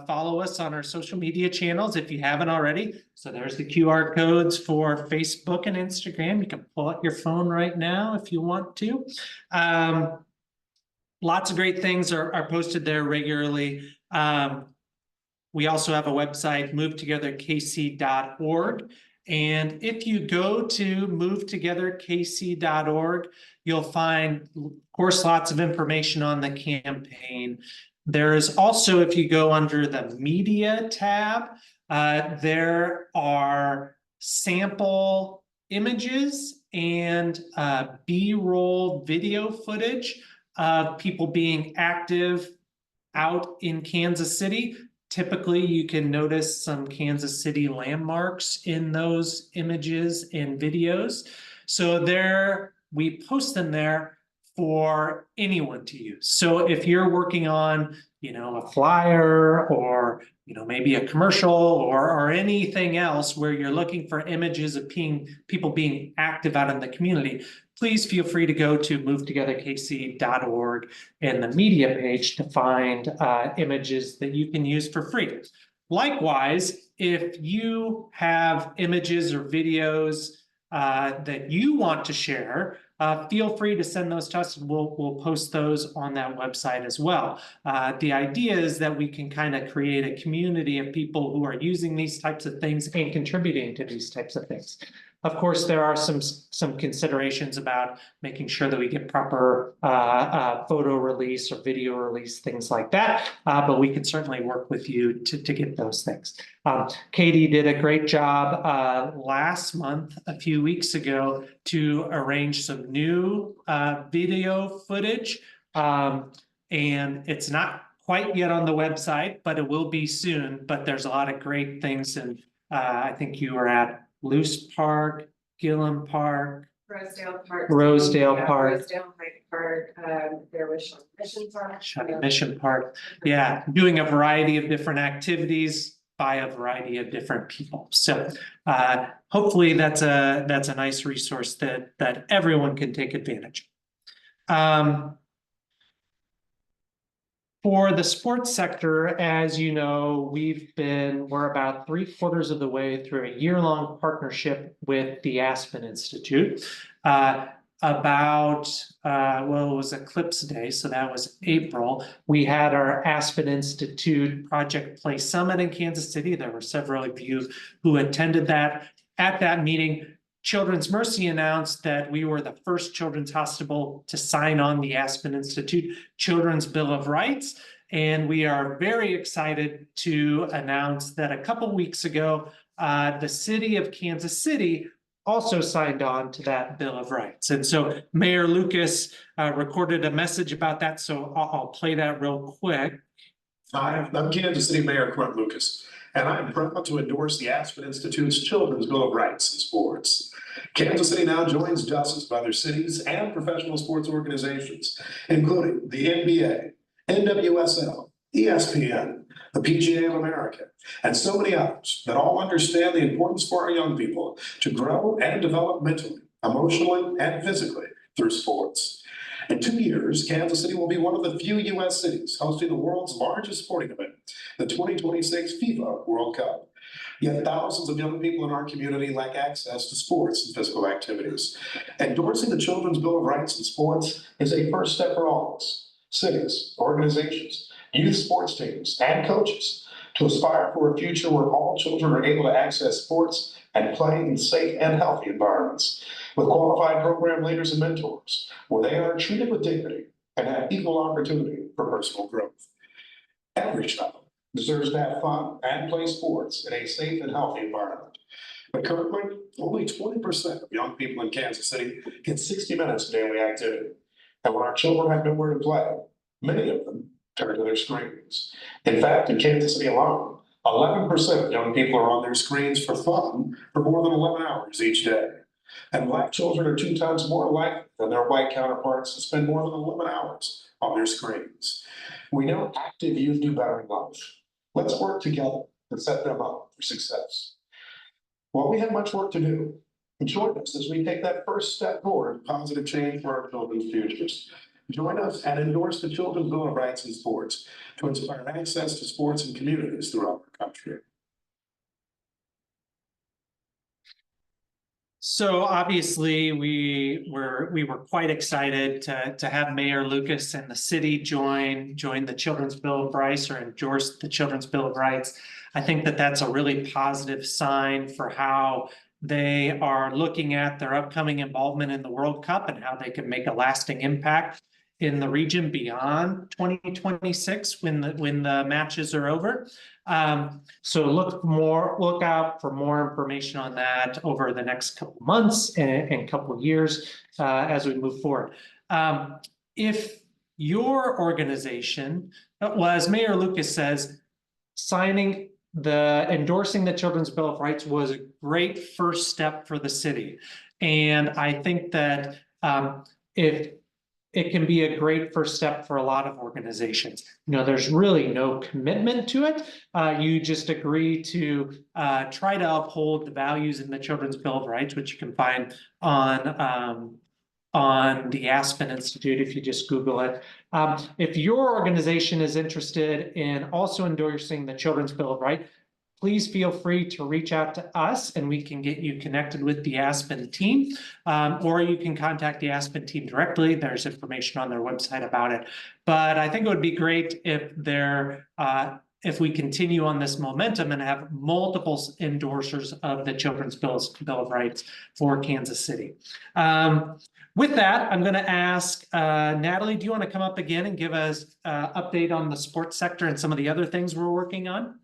follow us on our social media channels if you haven't already. So there's the QR codes for Facebook and Instagram. You can pull out your phone right now if you want to. Lots of great things are posted there regularly. We also have a website, movetogetherkc.org. And if you go to movetogetherkc.org, you'll find, of course, lots of information on the campaign. There is also, if you go under the media tab, there are sample images and B-roll video footage of people being active out in Kansas City. Typically, you can notice some Kansas City landmarks in those images and videos. So there, we post them there for anyone to use. So if you're working on, a flyer or, maybe a commercial or anything else where you're looking for images of people being active out in the community, please feel free to go to movetogetherkc.org and the media page to find images that you can use for free. Likewise, if you have images or videos that you want to share, feel free to send those to us. We'll post those on that website as well. The idea is that we can kind of create a community of people who are using these types of things and contributing to these types of things. Of course, there are some considerations about making sure that we get proper photo release or video release, things like that. But we can certainly work with you to get those things. Katie did a great job last month, a few weeks ago, to arrange some new video footage. And it's not quite yet on the website, but it will be soon. But there's a lot of great things. And I think you were at Luce Park, Gillum Park, Rosedale Park. Rosedale Park. Rosedale Hyde Park, there was Shawnee Mission Park. Shawnee Mission Park. Yeah, doing a variety of different activities by a variety of different people. So hopefully that's a nice resource that everyone can take advantage of. For the sports sector, as you know, we're about 3/4 of the way through a year-long partnership with the Aspen Institute. Well, it was Eclipse Day, so that was April. We had our Aspen Institute Project Play Summit in Kansas City. There were several of you who attended that. At that meeting, Children's Mercy announced that we were the first children's hospital to sign on the Aspen Institute Children's Bill of Rights. And we are very excited to announce that a couple weeks ago, the city of Kansas City also signed on to that Bill of Rights. And so Mayor Lucas recorded a message about that. So I'll play that real quick. Hi, I'm Kansas City Mayor Quint Lucas, and I'm proud to endorse the Aspen Institute's Children's Bill of Rights in sports. Kansas City now joins dozens of other cities and professional sports organizations, including the NBA, NWSL, ESPN, the PGA of America, and so many others that all understand the importance for our young people to grow and develop mentally, emotionally, and physically through sports. In 2 years, Kansas City will be one of the few U.S. cities hosting the world's largest sporting event, the 2026 FIFA World Cup. Yet thousands of young people in our community lack access to sports and physical activities. Endorsing the Children's Bill of Rights in sports is a first step for all of us, cities, organizations, youth sports teams, and coaches to aspire for a future where all children are able to access sports and play in safe and healthy environments, with qualified program leaders and mentors, where they are treated with dignity and have equal opportunity for personal growth. Every child deserves to have fun and play sports in a safe and healthy environment. But currently, only 20% of young people in Kansas City get 60 minutes of daily activity. And when our children have nowhere to play, many of them turn to their screens. In fact, in Kansas City alone, 11% of young people are on their screens for fun for more than 11 hours each day. And Black children are 2 times more likely than their white counterparts to spend more than 11 hours on their screens. We know active youth do better in life. Let's work together to set them up for success. While we have much work to do, join us as we take that first step forward, positive change for our children's futures. Join us and endorse the Children's Bill of Rights in sports to inspire access to sports and communities throughout our country. So obviously we were quite excited to have Mayor Lucas and the city join the Children's Bill of Rights or endorse the Children's Bill of Rights. I think that that's a really positive sign for how they are looking at their upcoming involvement in the World Cup and how they can make a lasting impact in the region beyond 2026 when the matches are over. So look out for more information on that over the next couple months and couple years as we move forward. If your organization, well, as Mayor Lucas says, endorsing the Children's Bill of Rights was a great first step for the city. And I think that it can be a great first step for a lot of organizations. There's really no commitment to it. You just agree to try to uphold the values in the Children's Bill of Rights, which you can find on on the Aspen Institute if you just Google it. If your organization is interested in also endorsing the Children's Bill of Rights, please feel free to reach out to us and we can get you connected with the Aspen team. Or you can contact the Aspen team directly. There's information on their website about it. But I think it would be great if we continue on this momentum and have multiple endorsers of the Children's Bill of Rights for Kansas City. With that, I'm going to ask Natalie, do you want to come up again and give us an update on the sports sector and some of the other things we're working on?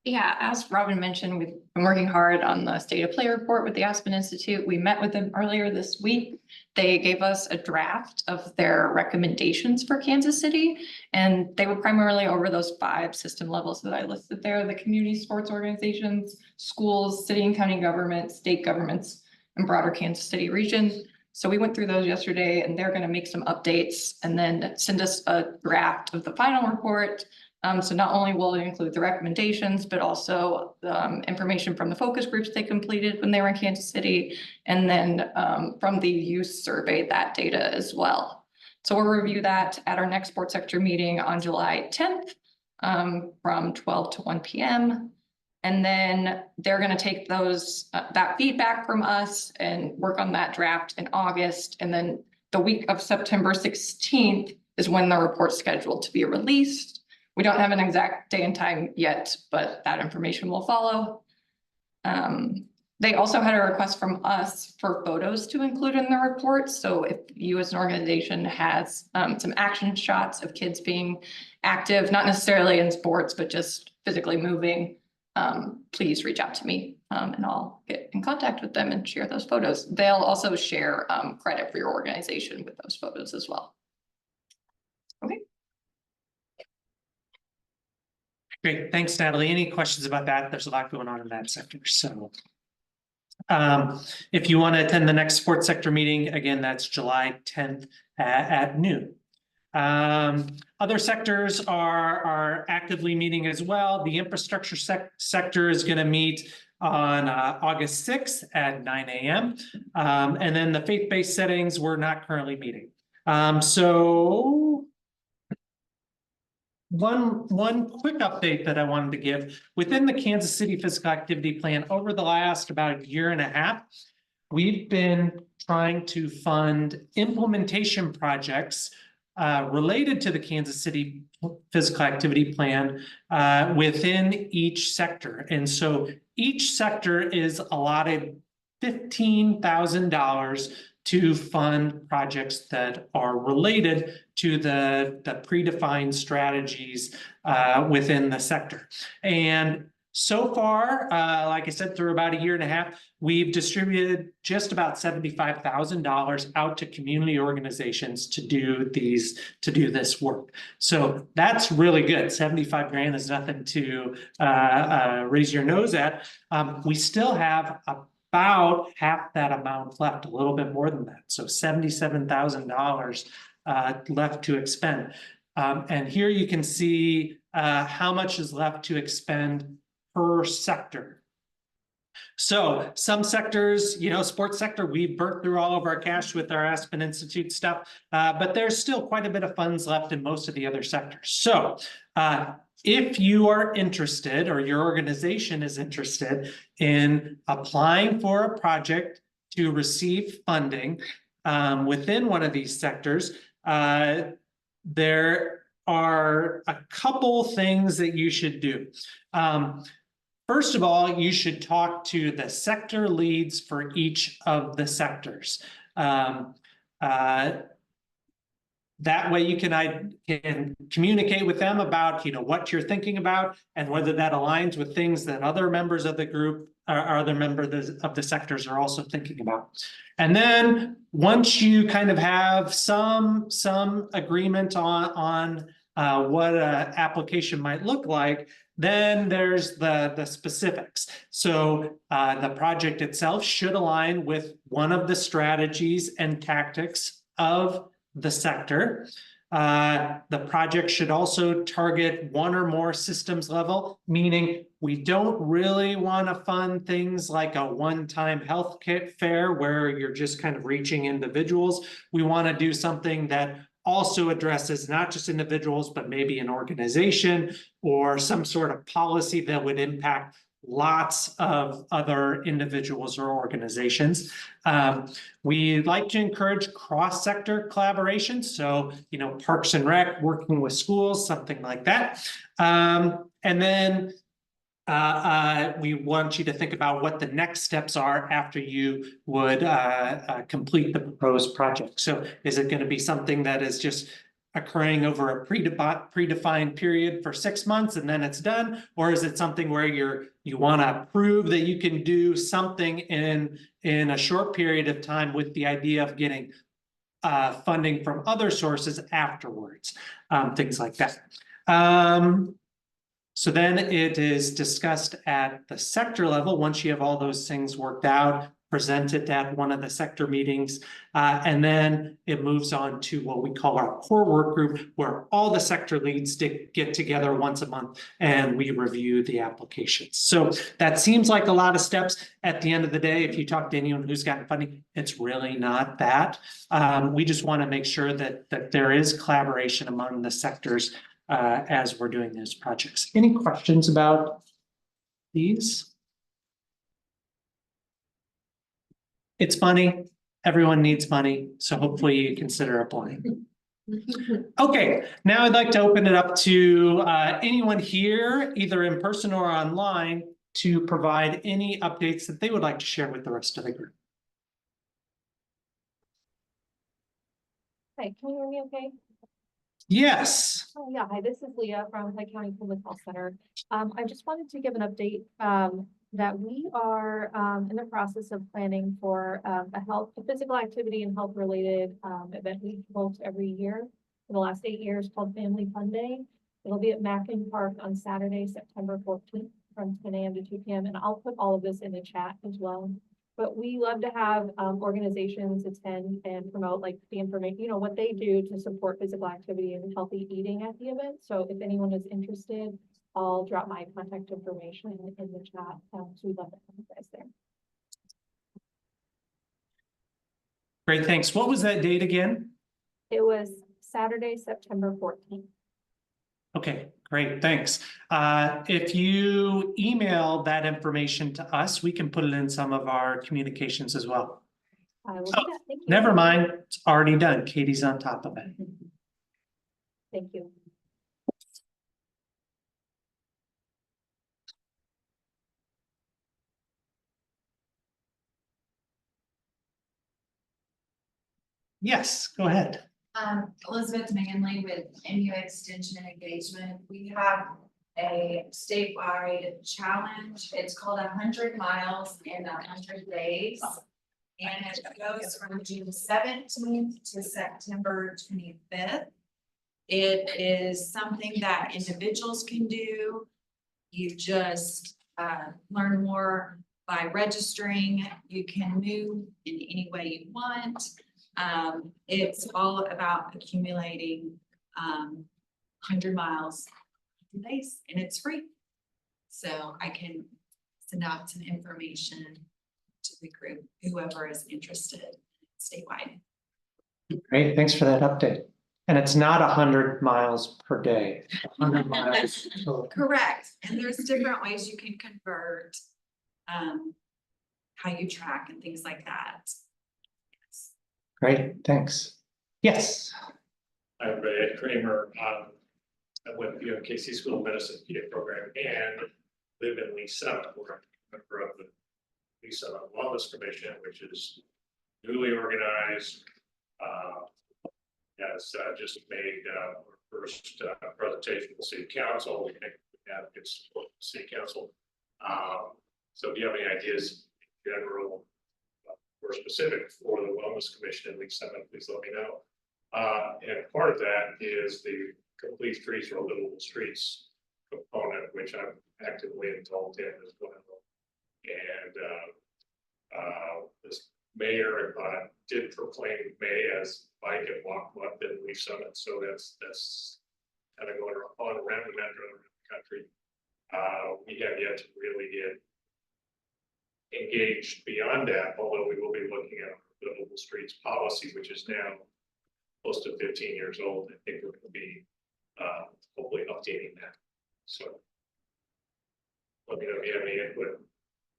Yeah, as Robin mentioned, we've been working hard on the state of play report with the Aspen Institute. We met with them earlier this week. They gave us a draft of their recommendations for Kansas City, and they were primarily over those 5 system levels that I listed there: the community sports organizations, schools, city and county governments, state governments, and broader Kansas City region. So we went through those yesterday, and they're going to make some updates and then send us a draft of the final report. So not only will it include the recommendations, but also information from the focus groups they completed when they were in Kansas City, and then from the youth survey, that data as well. So we'll review that at our next sports sector meeting on July 10th from 12 to 1 p.m. And then they're going to take that feedback from us and work on that draft in August. And then the week of September 16th is when the report's scheduled to be released. We don't have an exact day and time yet, but that information will follow. They also had a request from us for photos to include in the report. So if you as an organization has some action shots of kids being active, not necessarily in sports, but just physically moving, please reach out to me and I'll get in contact with them and share those photos. They'll also share credit for your organization with those photos as well. Okay. Great, thanks, Natalie. Any questions about that? There's a lot going on in that sector. So if you want to attend the next sports sector meeting, again, that's July 10th at noon. Other sectors are actively meeting as well. The infrastructure sector is going to meet on August 6th at 9 a.m. And then the faith-based settings, we're not currently meeting. So one quick update that I wanted to give: within the Kansas City Physical Activity Plan, over the last about 1.5 years, we've been trying to fund implementation projects related to the Kansas City Physical Activity Plan within each sector. And so each sector is allotted $15,000 to fund projects that are related to the predefined strategies within the sector. And so far, like I said, through about 1.5 years, we've distributed just about $75,000 out to community organizations to do this work. So that's really good. 75 grand is nothing to raise your nose at. We still have about half that amount left, a little bit more than that. So $77,000 left to expend. And here you can see how much is left to expend per sector. So some sectors, sports sector, we've burnt through all of our cash with our Aspen Institute stuff, but there's still quite a bit of funds left in most of the other sectors. So if you are interested, or your organization is interested in applying for a project to receive funding within one of these sectors, there are a couple things that you should do. First of all, you should talk to the sector leads for each of the sectors. That way you can communicate with them about what you're thinking about and whether that aligns with things that other members of the group or other members of the sectors are also thinking about. And then once you kind of have some agreement on what an application might look like, then there's the specifics. So the project itself should align with one of the strategies and tactics of the sector. The project should also target one or more systems level, meaning we don't really want to fund things like a one-time health kit fair where you're just kind of reaching individuals. We want to do something that also addresses not just individuals, but maybe an organization or some sort of policy that would impact lots of other individuals or organizations. We like to encourage cross-sector collaboration. So, Parks and Rec working with schools, something like that. And then we want you to think about what the next steps are after you would complete the proposed project. So is it going to be something that is just occurring over a predefined period for 6 months and then it's done? Or is it something where you want to prove that you can do something in a short period of time with the idea of getting funding from other sources afterwards, things like that. So then it is discussed at the sector level. Once you have all those things worked out, presented at one of the sector meetings, and then it moves on to what we call our core work group, where all the sector leads get together once a month and we review the applications. So that seems like a lot of steps. At the end of the day, if you talk to anyone who's gotten funding, it's really not that. We just want to make sure that there is collaboration among the sectors as we're doing those projects. Any questions about these? It's money. Everyone needs money. So hopefully you consider applying. Okay, now I'd like to open it up to anyone here, either in person or online, to provide any updates that they would like to share with the rest of the group. Hi, can you hear me okay? Yes. Oh, yeah. Hi, this is Leah from Clay County Public Health Center. I just wanted to give an update that we are in the process of planning for a physical activity and health related event we host every year for the last 8 years called Family Fun Day. It'll be at Mackin Park on Saturday, September 14th from 10 a.m. to 2 p.m. And I'll put all of this in the chat as well. But we love to have organizations attend and promote like the information, what they do to support physical activity and healthy eating at the event. So if anyone is interested, I'll drop my contact information in the chat. So we'd love to have you guys there. Great, thanks. What was that date again? It was Saturday, September 14th. Okay, great, thanks. If you email that information to us, we can put it in some of our communications as well. I will do that. Thank you. Never mind, it's already done. Katie's on top of it. Thank you. Yes, go ahead. Elizabeth Manley with MU Extension and Engagement. We have a statewide challenge. It's called 100 miles in 100 days. And it goes from June 17th to September 25th. It is something that individuals can do. You just learn more by registering. You can move in any way you want. It's all about accumulating 100 miles in days, and it's free. So I can send out some information to the group, whoever is interested statewide. Great, thanks for that update. And it's not 100 miles per day. 100 miles. Correct. And there's different ways you can convert how you track and things like that. Great, thanks. Yes. I'm Ed Kramer. I went to the KC School of Medicine PA program and live in Lee Summit, where I'm a member of the Lee Summit Wellness Commission, which is newly organized. Has just made our first presentation to the City Council. We think we have good support from the City Council. So if you have any ideas in general, or specific for the Wellness Commission, at least something, please let me know. And part of that is the Complete Streets or Livable Streets component, which I'm actively involved in as well. And this mayor did proclaim May as Bike and Walk Month in Leaf Summit, so that's kind of going on around the metro around the country. We have yet to really get engaged beyond that, although we will be looking at our livable streets policy, which is now close to 15 years old. I think we're going to be hopefully updating that. So let me know if you have any input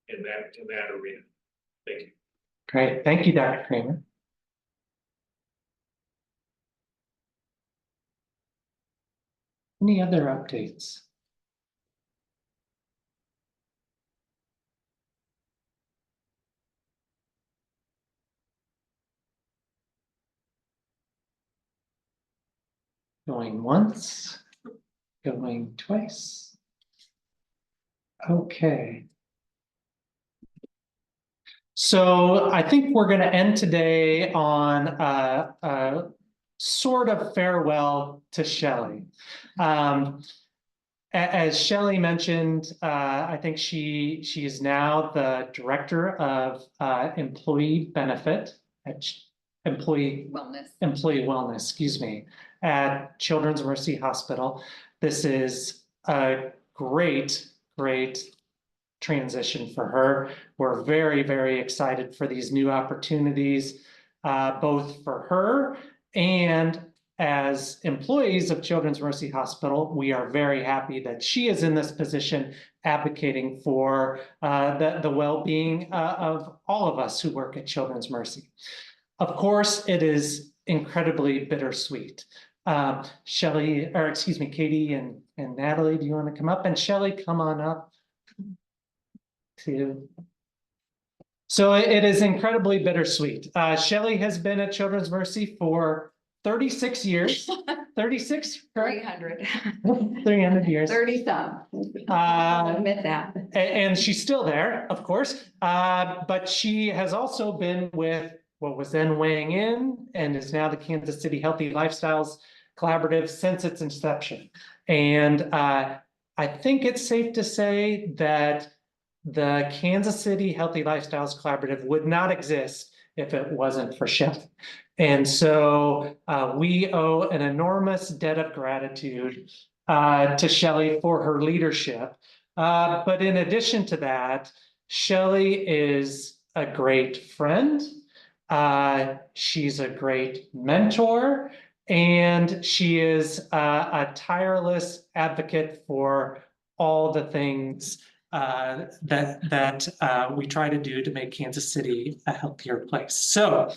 in that arena. Thank you. Great. Thank you, Dr. Kramer. Any other updates? Going once, going twice. Okay. So I think we're going to end today on a sort of farewell to Shelley. As Shelley mentioned, I think she is now the director of employee benefit at employee wellness, excuse me, at Children's Mercy Hospital. This is a great transition for her. We're very, very excited for these new opportunities, both for her and as employees of Children's Mercy Hospital. We are very happy that she is in this position advocating for the well-being of all of us who work at Children's Mercy. Of course, it is incredibly bittersweet. Shelley, or excuse me, Katie and Natalie, do you want to come up? And Shelley, come on up too. So it is incredibly bittersweet. Shelley has been at Children's Mercy for 36 years. 36? 300. 300 years. 30 some. I'll admit that. And she's still there, of course. But she has also been with what was then Weighing In and is now the Kansas City Healthy Lifestyles Collaborative since its inception. And I think it's safe to say that the Kansas City Healthy Lifestyles Collaborative would not exist if it wasn't for Shelley. And so we owe an enormous debt of gratitude to Shelley for her leadership. But in addition to that, Shelley is a great friend. She's a great mentor, and she is a tireless advocate for all the things that we try to do to make Kansas City a healthier place. So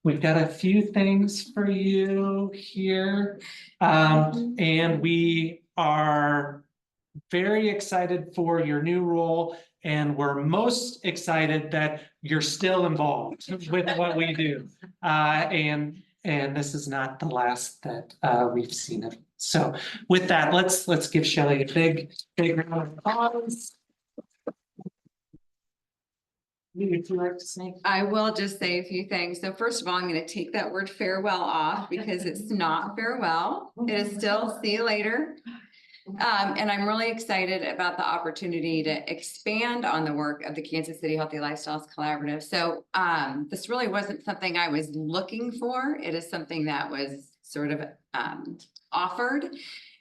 we've got a few things for you here, and we are very excited for your new role, and we're most excited that you're still involved with what we do. And this is not the last that we've seen of. So with that, let's give Shelley a big round of applause. Would you like to say? I will just say a few things. So first of all, I'm going to take that word farewell off because it's not farewell. It is still see you later. And I'm really excited about the opportunity to expand on the work of the Kansas City Healthy Lifestyles Collaborative. So this really wasn't something I was looking for. It is something that was sort of offered.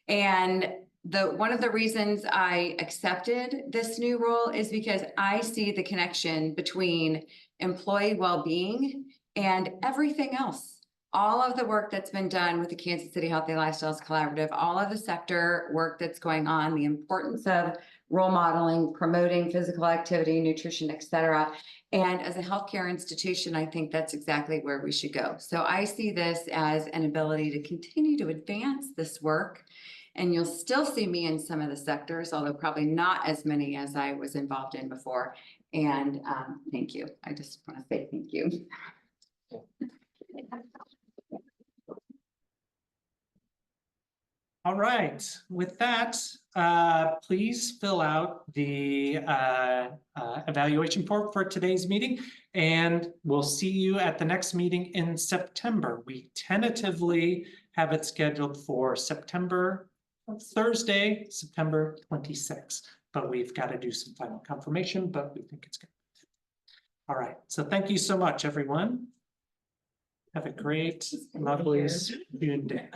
And one of the reasons I accepted this new role is because I see the connection between employee well-being and everything else. All of the work that's been done with the Kansas City Healthy Lifestyles Collaborative, all of the sector work that's going on, the importance of role modeling, promoting physical activity, nutrition, et cetera. And as a healthcare institution, I think that's exactly where we should go. So I see this as an ability to continue to advance this work. And you'll still see me in some of the sectors, although probably not as many as I was involved in before. And thank you. I just want to say thank you. All right, with that, please fill out the evaluation report for today's meeting, and we'll see you at the next meeting in September. We tentatively have it scheduled for Thursday, September 26th, but we've got to do some final confirmation, but we think it's good. All right, so thank you so much, everyone. Have a great, lovely student day.